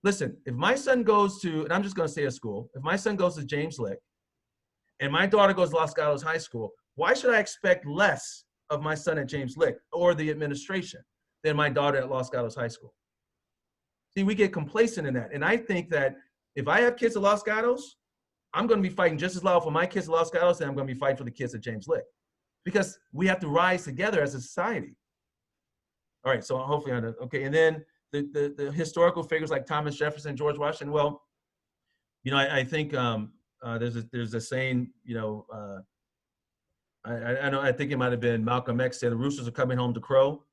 listen, if my son goes to, and I'm just gonna say a school, if my son goes to James Lick and my daughter goes to Los Gatos High School, why should I expect less of my son at James Lick or the administration than my daughter at Los Gatos High School? See, we get complacent in that. And I think that if I have kids at Los Gatos, I'm going to be fighting just as loud for my kids at Los Gatos, and I'm going to be fighting for the kids at James Lick, because we have to rise together as a society. All right, so hopefully I know. Okay, and then the historical figures like Thomas Jefferson, George Washington. Well, you know, I think there's a saying, you know, I think it might have been Malcolm X said, the roosters are coming home to crow.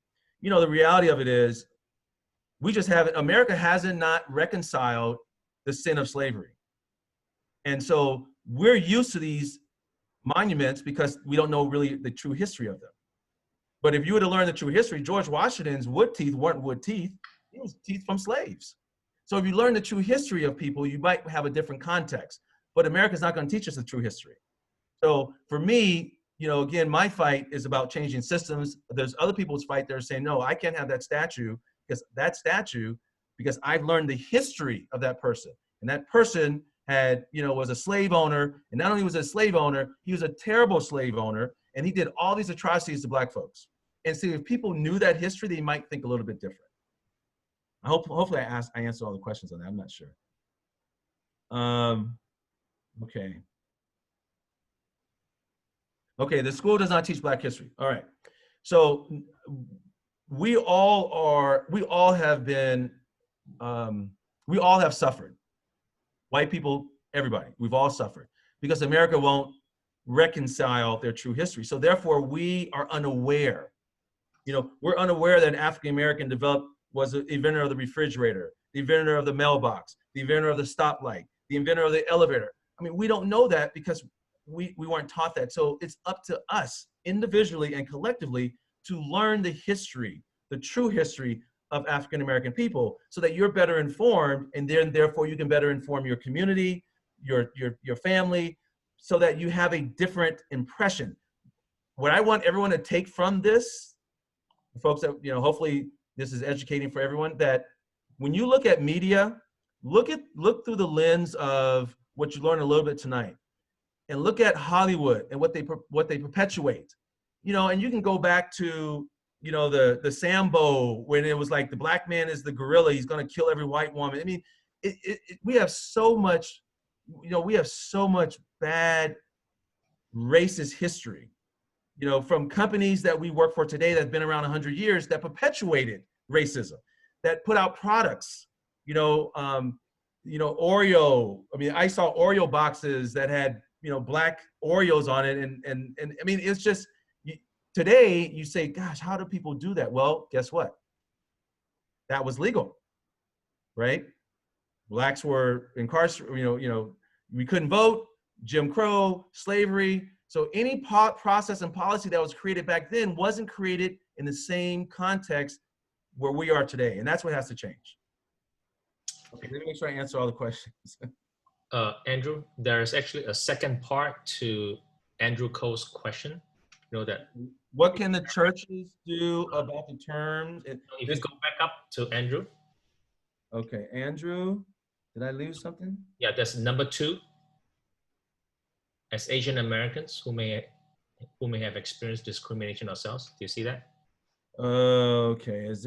You know, the reality of it is, we just haven't, America hasn't not reconciled the sin of slavery. And so we're used to these monuments because we don't know really the true history of them. But if you were to learn the true history, George Washington's wood teeth weren't wood teeth, it was teeth from slaves. So if you learn the true history of people, you might have a different context. But America's not going to teach us the true history. So for me, you know, again, my fight is about changing systems. There's other people's fight that are saying, no, I can't have that statue because I've learned the history of that person. And that person had, you know, was a slave owner. And not only was a slave owner, he was a terrible slave owner. And he did all these atrocities to Black folks. And so if people knew that history, they might think a little bit different. Hopefully I answered all the questions on that. I'm not sure. Okay. Okay, the school does not teach Black history. All right. So we all have suffered. White people, everybody, we've all suffered because America won't reconcile their true history. So therefore we are unaware. You know, we're unaware that an African-American was the inventor of the refrigerator, the inventor of the mailbox, the inventor of the stoplight, the inventor of the elevator. I mean, we don't know that because we weren't taught that. So it's up to us individually and collectively to learn the history, the true history of African-American people so that you're better informed, and then therefore you can better inform your community, your family, so that you have a different impression. What I want everyone to take from this, folks, that, you know, hopefully this is educating for everyone, that when you look at media, look through the lens of what you learned a little bit tonight, and look at Hollywood and what they perpetuate, you know. And you can go back to, you know, the Sambo, when it was like the Black man is the gorilla, he's going to kill every white woman. I mean, we have so much, you know, we have so much bad racist history, you know, from companies that we work for today that's been around 100 years that perpetuated racism, that put out products, you know, Oreo. I mean, I saw Oreo boxes that had, you know, Black Oreos on it. And I mean, it's just, today you say, gosh, how do people do that? Well, guess what? That was legal, right? Blacks were incarcerated, you know, we couldn't vote, Jim Crow, slavery. So any process and policy that was created back then wasn't created in the same context where we are today. And that's what has to change. Okay, let me make sure I answer all the questions. Andrew, there's actually a second part to Andrew Cole's question. You know that. What can the churches do about the terms? If you go back up to Andrew. Okay, Andrew, did I lose something? Yeah, that's number 2. As Asian Americans who may have experienced discrimination ourselves. Do you see that? Okay, as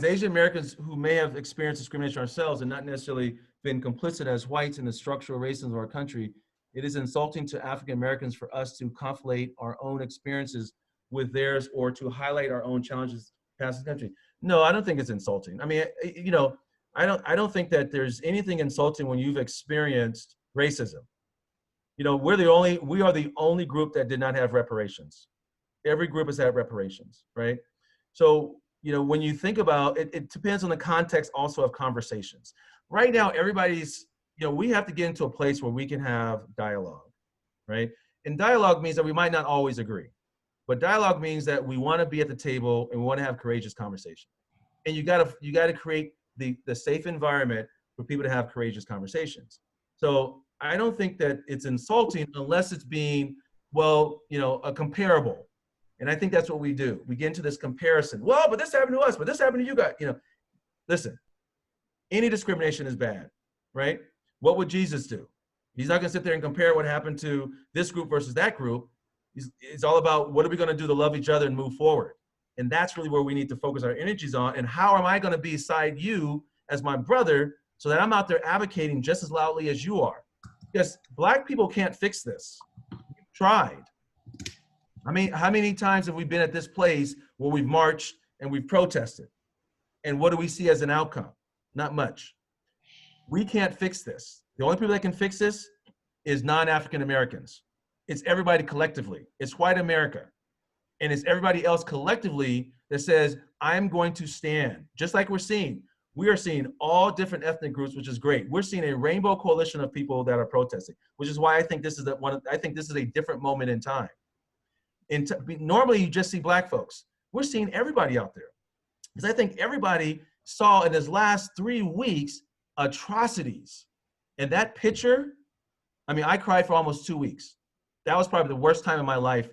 Asian Americans who may have experienced discrimination ourselves and not necessarily been complicit as whites in the structural racism of our country, it is insulting to African Americans for us to conflate our own experiences with theirs or to highlight our own challenges past the country. No, I don't think it's insulting. I mean, you know, I don't think that there's anything insulting when you've experienced racism. You know, we are the only group that did not have reparations. Every group has had reparations, right? So, you know, when you think about it, it depends on the context also of conversations. Right now, everybody's, you know, we have to get into a place where we can have dialogue, right? And dialogue means that we might not always agree, but dialogue means that we want to be at the table and we want to have courageous conversation. And you gotta create the safe environment for people to have courageous conversations. So I don't think that it's insulting unless it's being, well, you know, a comparable. And I think that's what we do. We get into this comparison. Well, but this happened to us, but this happened to you guys. You know, listen, any discrimination is bad, right? What would Jesus do? He's not gonna sit there and compare what happened to this group versus that group. It's all about what are we gonna do to love each other and move forward? And that's really where we need to focus our energies on. And how am I gonna be beside you as my brother so that I'm out there advocating just as loudly as you are. Because Black people can't fix this. We've tried. I mean, how many times have we been at this place where we've marched and we've protested? And what do we see as an outcome? Not much. We can't fix this. The only people that can fix this is non-African Americans. It's everybody collectively. It's white America. And it's everybody else collectively that says, I'm going to stand. Just like we are seeing all different ethnic groups, which is great. We're seeing a rainbow coalition of people that are protesting, which is why I think this is a different moment in time. Normally you just see Black folks. We're seeing everybody out there. Because I think everybody saw in this last 3 weeks atrocities. And that picture, I mean, I cried for almost 2 weeks. That was probably the worst time in my life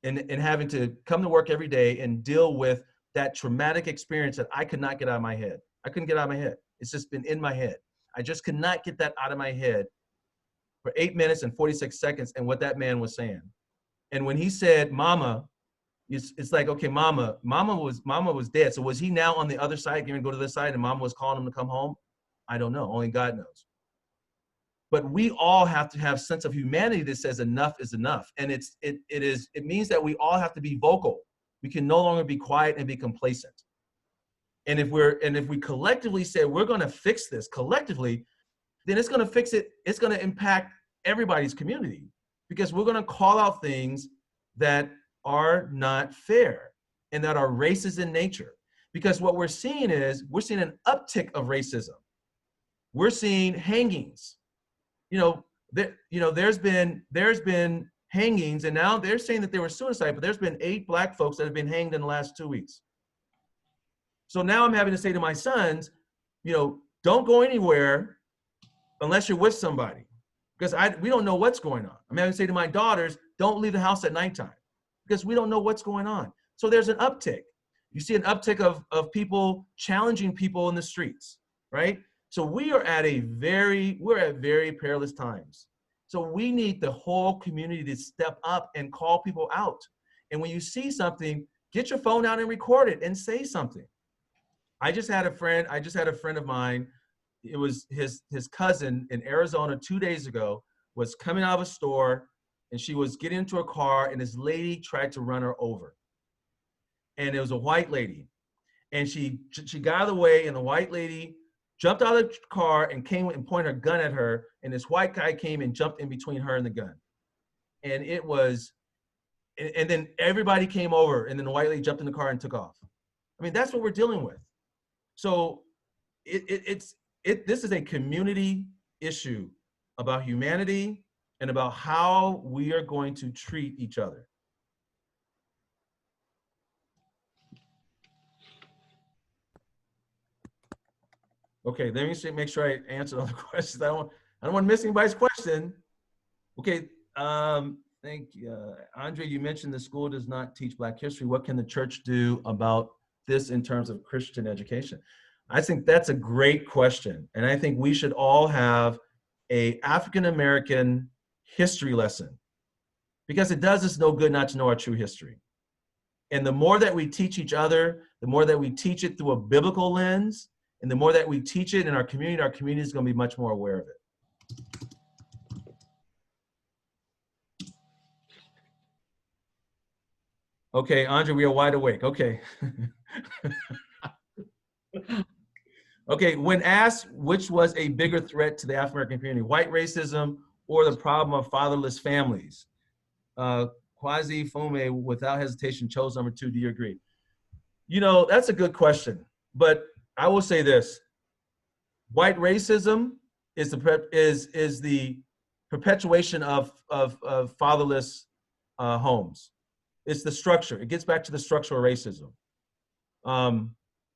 in having to come to work every day and deal with that traumatic experience that I could not get out of my head. I couldn't get out of my head. It's just been in my head. I just could not get that out of my head for 8 minutes and 46 seconds and what that man was saying. And when he said, Mama, it's like, okay, Mama was dead. So was he now on the other side, going to go to this side, and Mama was calling him to come home? I don't know. Only God knows. But we all have to have a sense of humanity that says enough is enough. And it means that we all have to be vocal. We can no longer be quiet and be complacent. And if we collectively say we're going to fix this collectively, then it's going to fix it. It's going to impact everybody's community, because we're going to call out things that are not fair and that are racist in nature. Because what we're seeing is an uptick of racism. We're seeing hangings. There's been hangings, and now they're saying that they were suicide, but there's been 8 Black folks that have been hanged in the last 2 weeks. So now I'm having to say to my sons, don't go anywhere unless you're with somebody, because we don't know what's going on. I'm having to say to my daughters, don't leave the house at nighttime, because we don't know what's going on. So there's an uptick. You see an uptick of people challenging people in the streets, right? So we're at very perilous times. So we need the whole community to step up and call people out. And when you see something, get your phone out and record it and say something. I just had a friend of mine. It was his cousin in Arizona 2 days ago, was coming out of a store, and she was getting into a car, and this lady tried to run her over. And it was a white lady. And she got out of the way, and the white lady jumped out of the car and came and pointed her gun at her, and this white guy came and jumped in between her and the gun. And and then everybody came over, and then the white lady jumped in the car and took off. I mean, that's what we're dealing with. So this is a community issue about humanity and about how we are going to treat each other. Okay, let me make sure I answered all the questions. I don't want to miss anybody's question. Okay, thank you. Andre, you mentioned the school does not teach Black history. What can the church do about this in terms of Christian education? I think that's a great question. And I think we should all have a African-American history lesson, because it does us no good not to know our true history. And the more that we teach each other, the more that we teach it through a biblical lens, and the more that we teach it in our community is going to be much more aware of it. Okay, Andre, we are wide awake. Okay. Okay, when asked which was a bigger threat to the African-American community, white racism or the problem of fatherless families, Kwasi Fume, without hesitation, chose number 2. Do you agree? That's a good question, but I will say this: white racism is the perpetuation of fatherless homes. It's the structure. It gets back to the structural racism.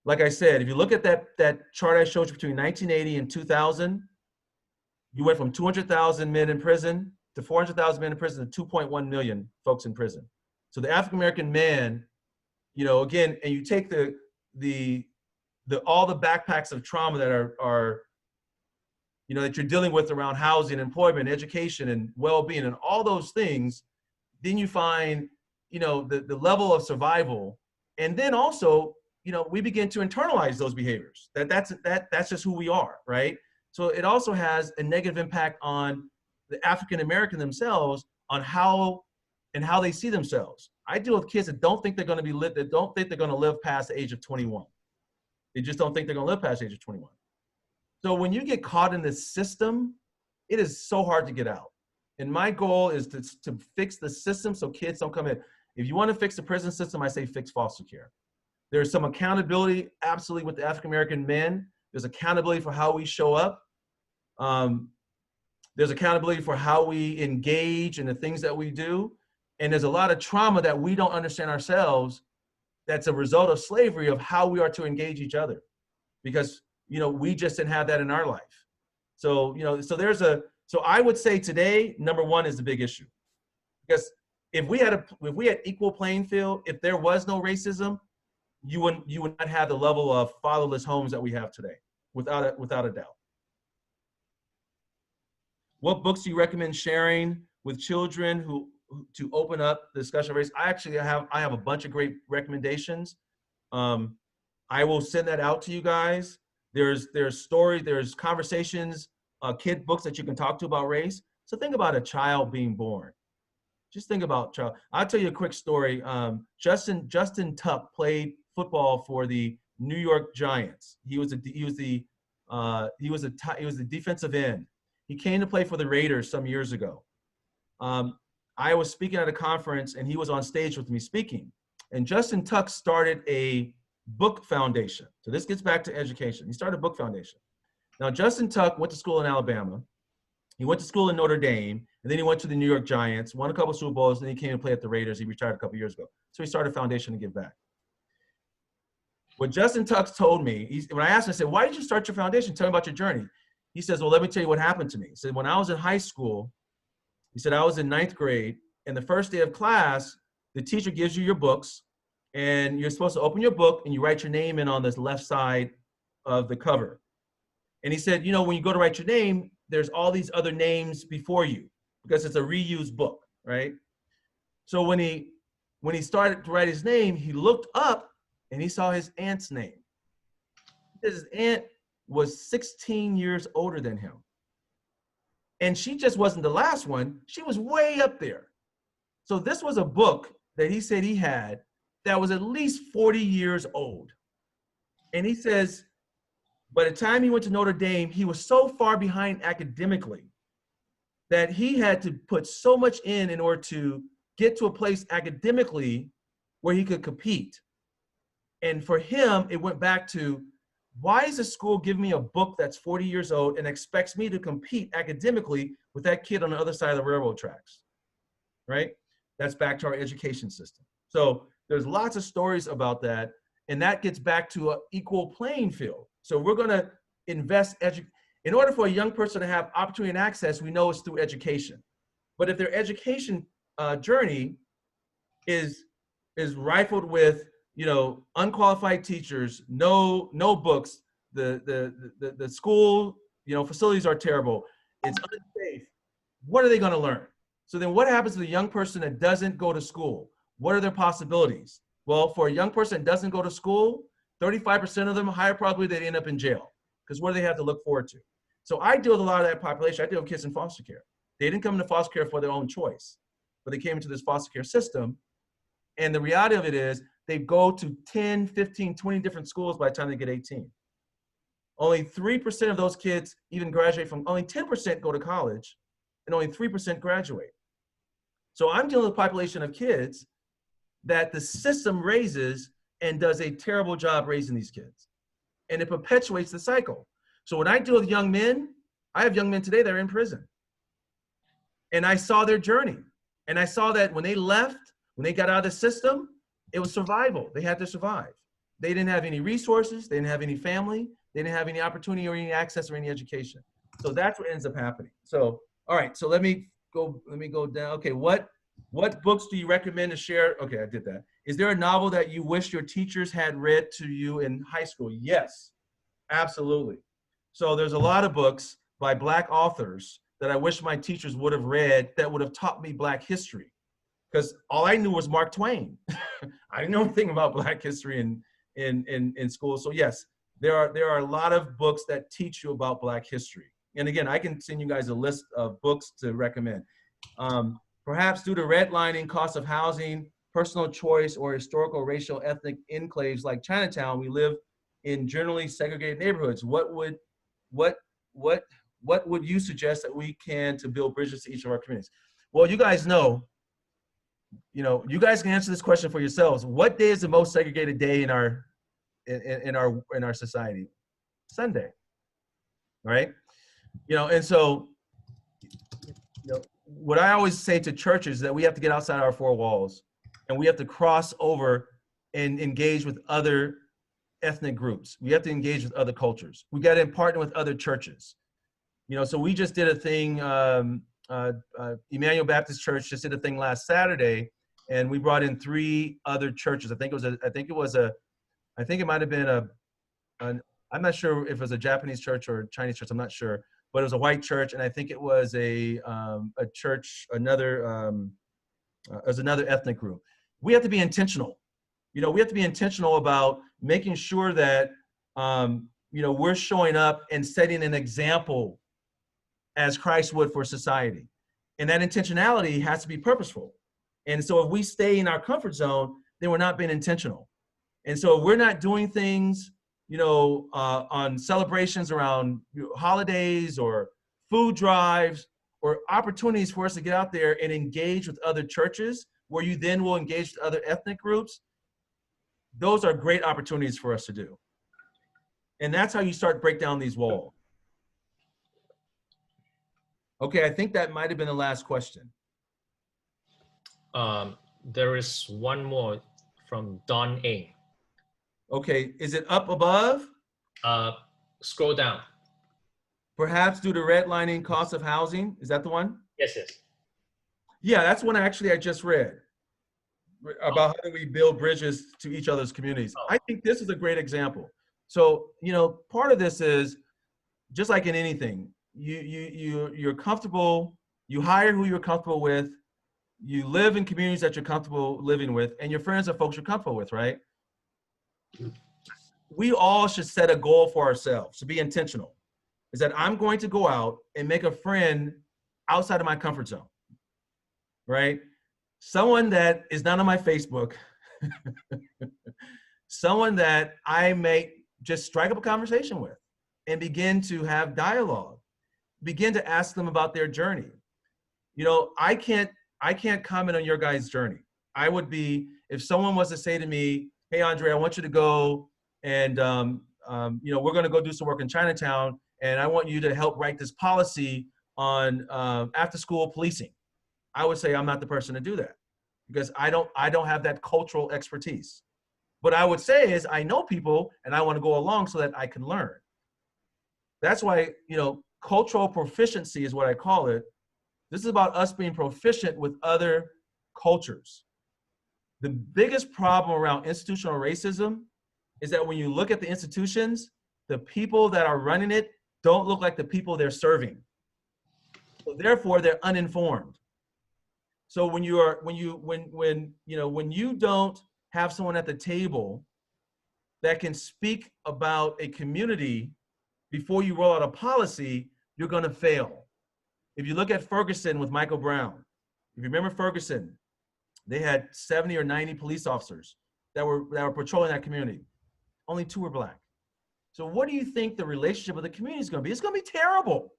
Like I said, if you look at that chart I showed you between 1980 and 2000, you went from 200,000 men in prison to 400,000 men in prison to 2.1 million folks in prison. So the African-American man, again, and you take all the backpacks of trauma that are that you're dealing with around housing, employment, education, and well-being, and all those things, then you find, the level of survival. And then also, we begin to internalize those behaviors. That's just who we are, right? So it also has a negative impact on the African American themselves, on how they see themselves. I deal with kids that don't think they're going to live past the age of 21. They just don't think they're going to live past the age of 21. So when you get caught in this system, it is so hard to get out. And my goal is to fix the system so kids don't come in. If you want to fix the prison system, I say fix foster care. There's some accountability, absolutely, with the African-American men. There's accountability for how we show up. There's accountability for how we engage in the things that we do. And there's a lot of trauma that we don't understand ourselves that's a result of slavery, of how we are to engage each other. Because, we just didn't have that in our life. So, so I would say today, number one is the big issue. Because if we had equal playing field, if there was no racism, you would not have the level of fatherless homes that we have today, without a doubt. What books do you recommend sharing with children to open up the discussion of race? I have a bunch of great recommendations. I will send that out to you guys. There's stories, there's conversations, kid books that you can talk to about race. So think about a child being born. Just think about child. I'll tell you a quick story. Justin Tuck played football for the New York Giants. He was the defensive end. He came to play for the Raiders some years ago. I was speaking at a conference and he was on stage with me speaking. And Justin Tuck started a book foundation. So this gets back to education. He started a book foundation. Now, Justin Tuck went to school in Alabama. He went to school in Notre Dame, and then he went to the New York Giants, won a couple Super Bowls, and then he came to play at the Raiders. He retired a couple years ago. So he started a foundation to give back. What Justin Tuck told me, when I asked him, I said, why did you start your foundation? Tell me about your journey. He says, well, let me tell you what happened to me. He said, when I was in high school, he said, I was in 9th grade, and the first day of class, the teacher gives you your books, and you're supposed to open your book, and you write your name in on this left side of the cover. And he said, when you go to write your name, there's all these other names before you because it's a reused book, right? So when he started to write his name, he looked up and he saw his aunt's name. His aunt was 16 years older than him. And she just wasn't the last one. She was way up there. So this was a book that he said he had that was at least 40 years old. And he says, by the time he went to Notre Dame, he was so far behind academically that he had to put so much in order to get to a place academically where he could compete. And for him, it went back to, why is the school giving me a book that's 40 years old and expects me to compete academically with that kid on the other side of the railroad tracks, right? That's back to our education system. So there's lots of stories about that. And that gets back to an equal playing field. So we're going to invest. In order for a young person to have opportunity and access, we know it's through education. But if their education journey is rifled with unqualified teachers, no books, the school facilities are terrible, it's unsafe, what are they going to learn? So then what happens to the young person that doesn't go to school? What are their possibilities? Well, for a young person that doesn't go to school, 35% of them, higher probability they end up in jail, because what do they have to look forward to? So I deal with a lot of that population. I deal with kids in foster care. They didn't come into foster care for their own choice, but they came into this foster care system. And the reality of it is they go to 10, 15, 20 different schools by the time they get 18. Only 3% of those kids even graduate from, only 10% go to college, and only 3% graduate. So I'm dealing with a population of kids that the system raises and does a terrible job raising these kids. And it perpetuates the cycle. So when I deal with young men, I have young men today that are in prison. And I saw their journey. And I saw that when they left, when they got out of the system, it was survival. They had to survive. They didn't have any resources. They didn't have any family. They didn't have any opportunity or any access or any education. So that's what ends up happening. So, all right, so let me go down. Okay, what books do you recommend to share? Okay, I did that. Is there a novel that you wish your teachers had read to you in high school? Yes, absolutely. So there's a lot of books by Black authors that I wish my teachers would have read that would have taught me Black history. Because all I knew was Mark Twain. I didn't know anything about Black history in school. So yes, there are a lot of books that teach you about Black history. And again, I can send you guys a list of books to recommend. Perhaps due to redlining, cost of housing, personal choice, or historical, racial, ethnic enclaves like Chinatown, we live in generally segregated neighborhoods. What would you suggest that we can to build bridges to each of our communities? Well, you guys know, you guys can answer this question for yourselves. What day is the most segregated day in our society? Sunday, right? And so, what I always say to churches is that we have to get outside our four walls, and we have to cross over and engage with other ethnic groups. We have to engage with other cultures. We got to partner with other churches. So we just did a thing. Emmanuel Baptist Church just did a thing last Saturday, and we brought in 3 other churches. I think it might have been I'm not sure if it was a Japanese church or a Chinese church. I'm not sure, but it was a white church, and I think it was a church, another ethnic group. We have to be intentional. We have to be intentional about making sure that we're showing up and setting an example as Christ would for society. And that intentionality has to be purposeful. And so if we stay in our comfort zone, then we're not being intentional. And so if we're not doing things, on celebrations around holidays or food drives or opportunities for us to get out there and engage with other churches, where you then will engage with other ethnic groups, those are great opportunities for us to do. And that's how you start to break down these walls. Okay, I think that might have been the last question. There is one more from Don A. Okay, is it up above? Scroll down. Perhaps due to redlining, cost of housing. Is that the one? Yes. Yeah, that's one I just read about how do we build bridges to each other's communities. I think this is a great example. So, part of this is just like in anything, you're comfortable, you hire who you're comfortable with, you live in communities that you're comfortable living with, and your friends are folks you're comfortable with, right? We all should set a goal for ourselves to be intentional. Is that I'm going to go out and make a friend outside of my comfort zone, right? Someone that is not on my Facebook, someone that I may just strike up a conversation with and begin to have dialogue, begin to ask them about their journey. I can't comment on your guys' journey. I would be, if someone was to say to me, hey, Andre, I want you to go and, we're going to go do some work in Chinatown, and I want you to help write this policy on after-school policing. I would say I'm not the person to do that because I don't have that cultural expertise. What I would say is I know people and I want to go along so that I can learn. That's why, cultural proficiency is what I call it. This is about us being proficient with other cultures. The biggest problem around institutional racism is that when you look at the institutions, the people that are running it don't look like the people they're serving. So therefore, they're uninformed. So when you don't have someone at the table that can speak about a community before you roll out a policy, you're going to fail. If you look at Ferguson with Michael Brown, if you remember Ferguson, they had 70 or 90 police officers that were patrolling that community. Only 2 were Black. So what do you think the relationship of the community is going to be? It's going to be terrible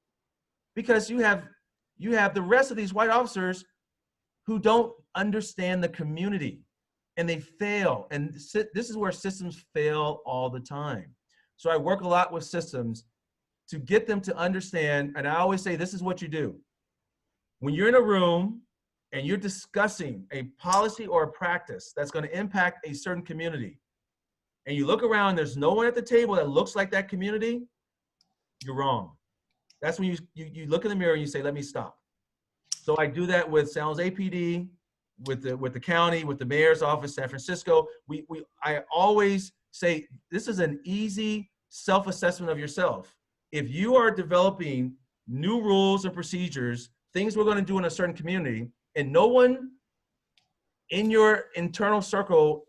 because you have the rest of these white officers who don't understand the community and they fail. And this is where systems fail all the time. So I work a lot with systems to get them to understand. And I always say, this is what you do. When you're in a room and you're discussing a policy or a practice that's going to impact a certain community, and you look around, there's no one at the table that looks like that community, you're wrong. That's when you look in the mirror and you say, let me stop. So I do that with San Jose APD, with the county, with the mayor's office, San Francisco. I always say, this is an easy self-assessment of yourself. If you are developing new rules and procedures, things we're going to do in a certain community, and no one in your internal circle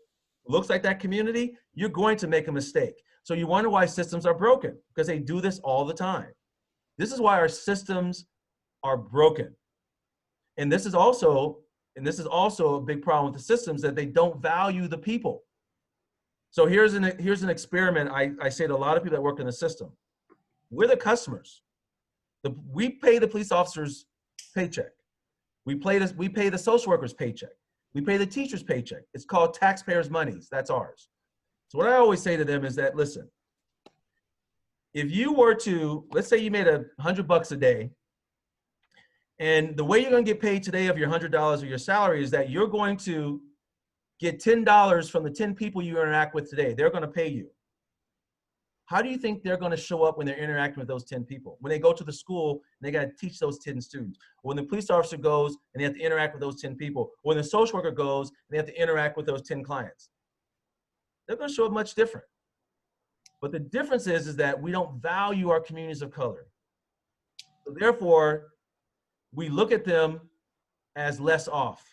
looks like that community, you're going to make a mistake. So you wonder why systems are broken, because they do this all the time. This is why our systems are broken. And this is also a big problem with the systems, that they don't value the people. So here's an experiment I say to a lot of people that work in the system. We're the customers. We pay the police officers' paycheck. We pay the social workers' paycheck. We pay the teachers' paycheck. It's called taxpayers' monies. That's ours. So what I always say to them is that, listen, if you were to, let's say you made $100 a day, and the way you're going to get paid today of your $100 of your salary is that you're going to get $10 from the 10 people you interact with today. They're going to pay you. How do you think they're going to show up when they're interacting with those 10 people? When they go to the school and they got to teach those 10 students. When the police officer goes and they have to interact with those 10 people. When the social worker goes and they have to interact with those 10 clients. They're going to show up much different. But the difference is that we don't value our communities of color. So therefore, we look at them as less off.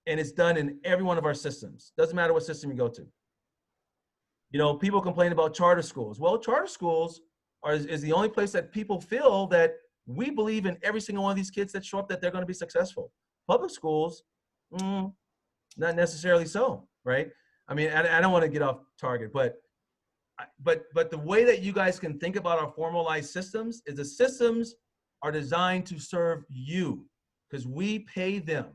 And it's done in every one of our systems. Doesn't matter what system you go to. You know, people complain about charter schools. Well, charter schools is the only place that people feel that we believe in every single one of these kids that show up that they're going to be successful. Public schools, not necessarily so, right? I mean, I don't want to get off target, but the way that you guys can think about our formalized systems is the systems are designed to serve you because we pay them.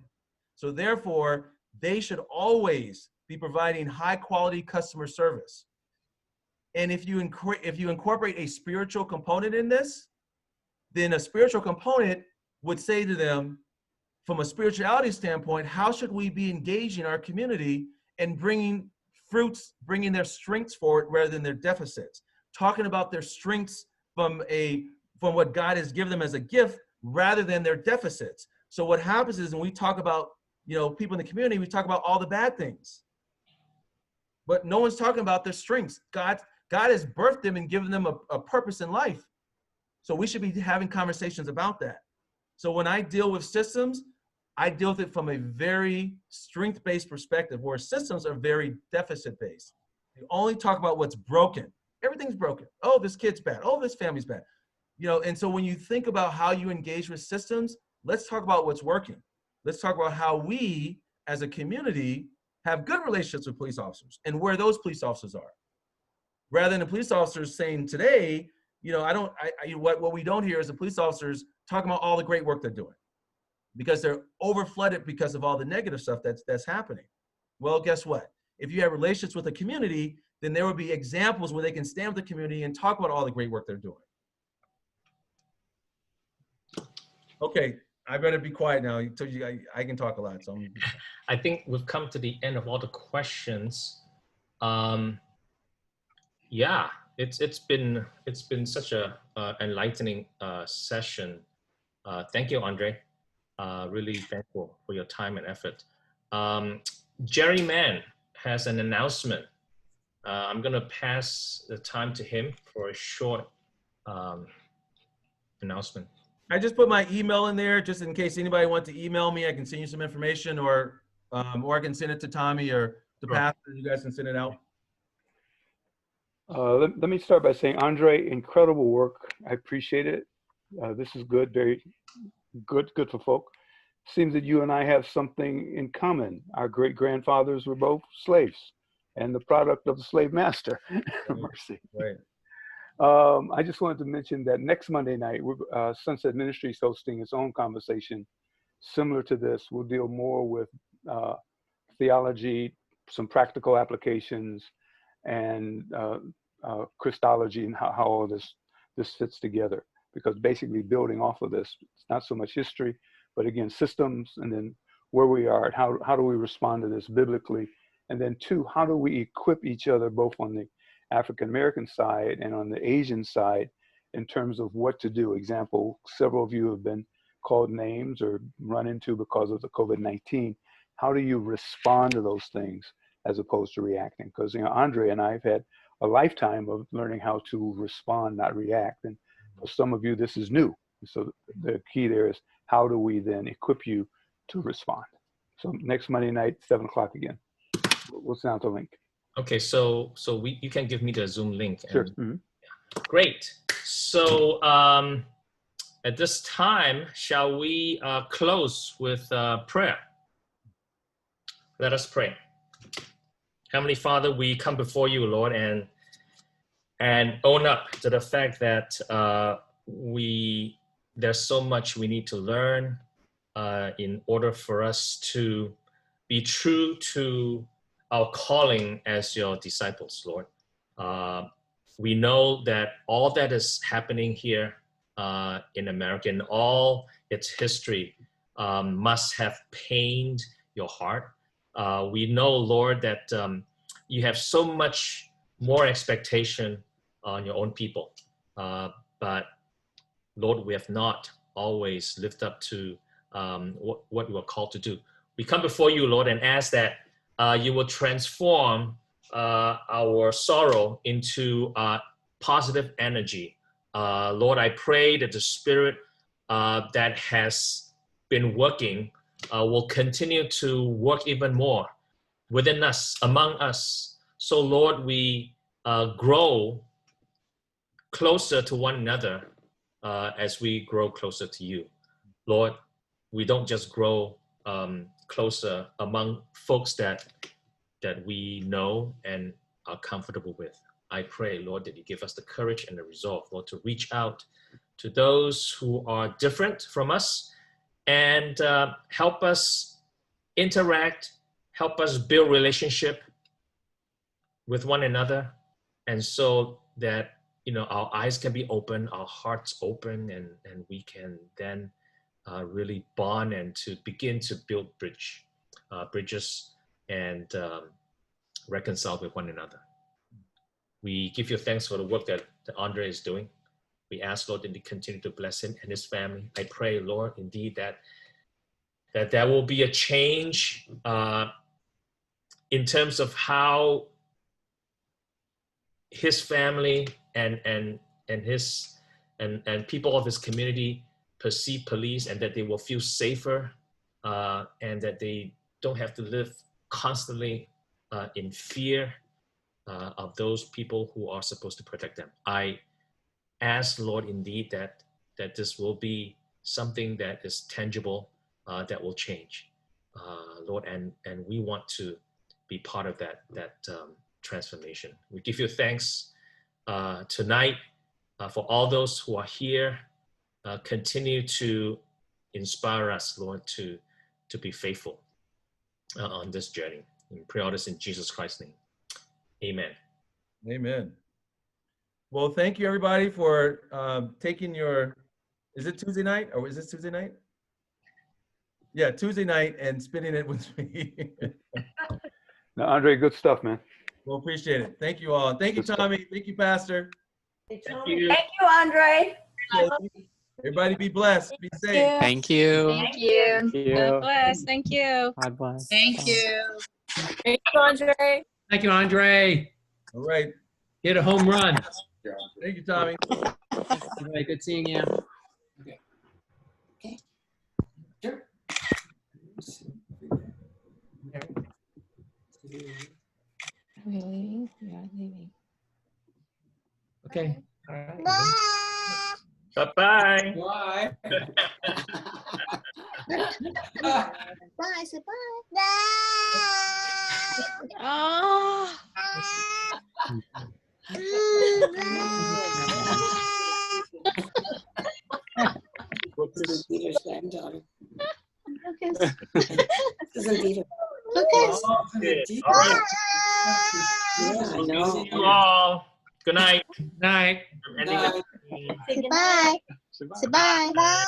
So therefore, they should always be providing high quality customer service. And if you incorporate a spiritual component in this, then a spiritual component would say to them, from a spirituality standpoint, how should we be engaging our community and bringing their strengths forward rather than their deficits, talking about their strengths from what God has given them as a gift rather than their deficits. So what happens is when we talk about, you know, people in the community, we talk about all the bad things, but no one's talking about their strengths. God has birthed them and given them a purpose in life. So we should be having conversations about that. So when I deal with systems, I deal with it from a very strength-based perspective, where systems are very deficit-based. You only talk about what's broken. Everything's broken. Oh, this kid's bad. Oh, this family's bad. You know, and so when you think about how you engage with systems, let's talk about what's working. Let's talk about how we, as a community, have good relationships with police officers and where those police officers are. Rather than the police officers saying today, you know, what we don't hear is the police officers talking about all the great work they're doing because they're overflooded because of all the negative stuff that's happening. Well, guess what? If you have relationships with the community, then there will be examples where they can stand with the community and talk about all the great work they're doing. Okay, I better be quiet now. I can talk a lot. So I think we've come to the end of all the questions. Yeah, it's been such a enlightening session. Thank you, Andre. Really thankful for your time and effort. Jerry Mann has an announcement. I'm going to pass the time to him for a short announcement. I just put my email in there just in case anybody wants to email me. I can send you some information, or I can send it to Tommy or to Pastor. You guys can send it out. Let me start by saying, Andre, incredible work. I appreciate it. This is good, very good for folk. Seems that you and I have something in common. Our great-grandfathers were both slaves and the product of the slave master. Mercy. Right. I just wanted to mention that next Monday night, Sunset Ministry is hosting its own conversation similar to this. We'll deal more with theology, some practical applications, and Christology and how all of this fits together. Because basically building off of this, it's not so much history, but again, systems, and then where we are, and how do we respond to this biblically, and then two, how do we equip each other both on the African-American side and on the Asian side in terms of what to do. Example, several of you have been called names or run into because of the COVID-19. How do you respond to those things as opposed to reacting? Because, you know, Andre and I have had a lifetime of learning how to respond, not react. And for some of you, this is new. So the key there is, how do we then equip you to respond? So next Monday night, 7 o'clock again. we'll send out the link. Okay, so you can give me the Zoom link. Sure. And, Great. So at this time, shall we close with prayer? Let us pray. Heavenly Father, we come before you, Lord, and own up to the fact that there's so much we need to learn in order for us to be true to our calling as your disciples, Lord. We know that all that is happening here in America and all its history must have pained your heart. We know, Lord, that you have so much more expectation on your own people. But Lord, we have not always lived up to what we were called to do. We come before you, Lord, and ask that you will transform our sorrow into positive energy. Lord, I pray that the Spirit that has been working will continue to work even more within us, among us. So, Lord, we grow closer to one another as we grow closer to you. Lord, we don't just grow closer among folks that we know and are comfortable with. I pray, Lord, that you give us the courage and the resolve, Lord, to reach out to those who are different from us and help us interact, help us build relationship with one another, and so that our eyes can be open, our hearts open, and we can then really bond and to begin to build bridges and reconcile with one another. We give you thanks for the work that Andre is doing. We ask, Lord, that you continue to bless him and his family. I pray, Lord, indeed that there will be a change in terms of how his family and people of his community perceive police, and that they will feel safer and that they don't have to live constantly in fear of those people who are supposed to protect them. I ask, Lord, indeed that this will be something that is tangible, that will change, Lord, and we want to be part of that transformation. We give you thanks tonight for all those who are here. Continue to inspire us, Lord, to be faithful on this journey. We pray all this in Jesus Christ's name. Amen. Amen. Well, thank you everybody for taking your, is it Tuesday night or is this Tuesday night? Yeah, Tuesday night and spending it with me. Now, Andre, good stuff, man. Well, appreciate it. Thank you all. Thank you, Tommy. Thank you, Pastor. Thank you. Thank you, Andre. Everybody be blessed. Be safe. Thank you. Thank you. Thank you. God bless. Thank you. God bless. Thank you. Thank you, Andre. Thank you, Andre. All right. Hit a home run. Thank you, Tommy. Right, good seeing you. Okay. Okay. Sure. Are we leaving? We are leaving. Okay. All right. Bye-bye. Bye. Bye. Say bye. Oh. This is Peter's granddaughter. Lucas. This is Peter. Lucas. All right. Yeah, I know. See you all. Good night. Night. I'm ending Bye. the- Say bye. Say bye. Bye.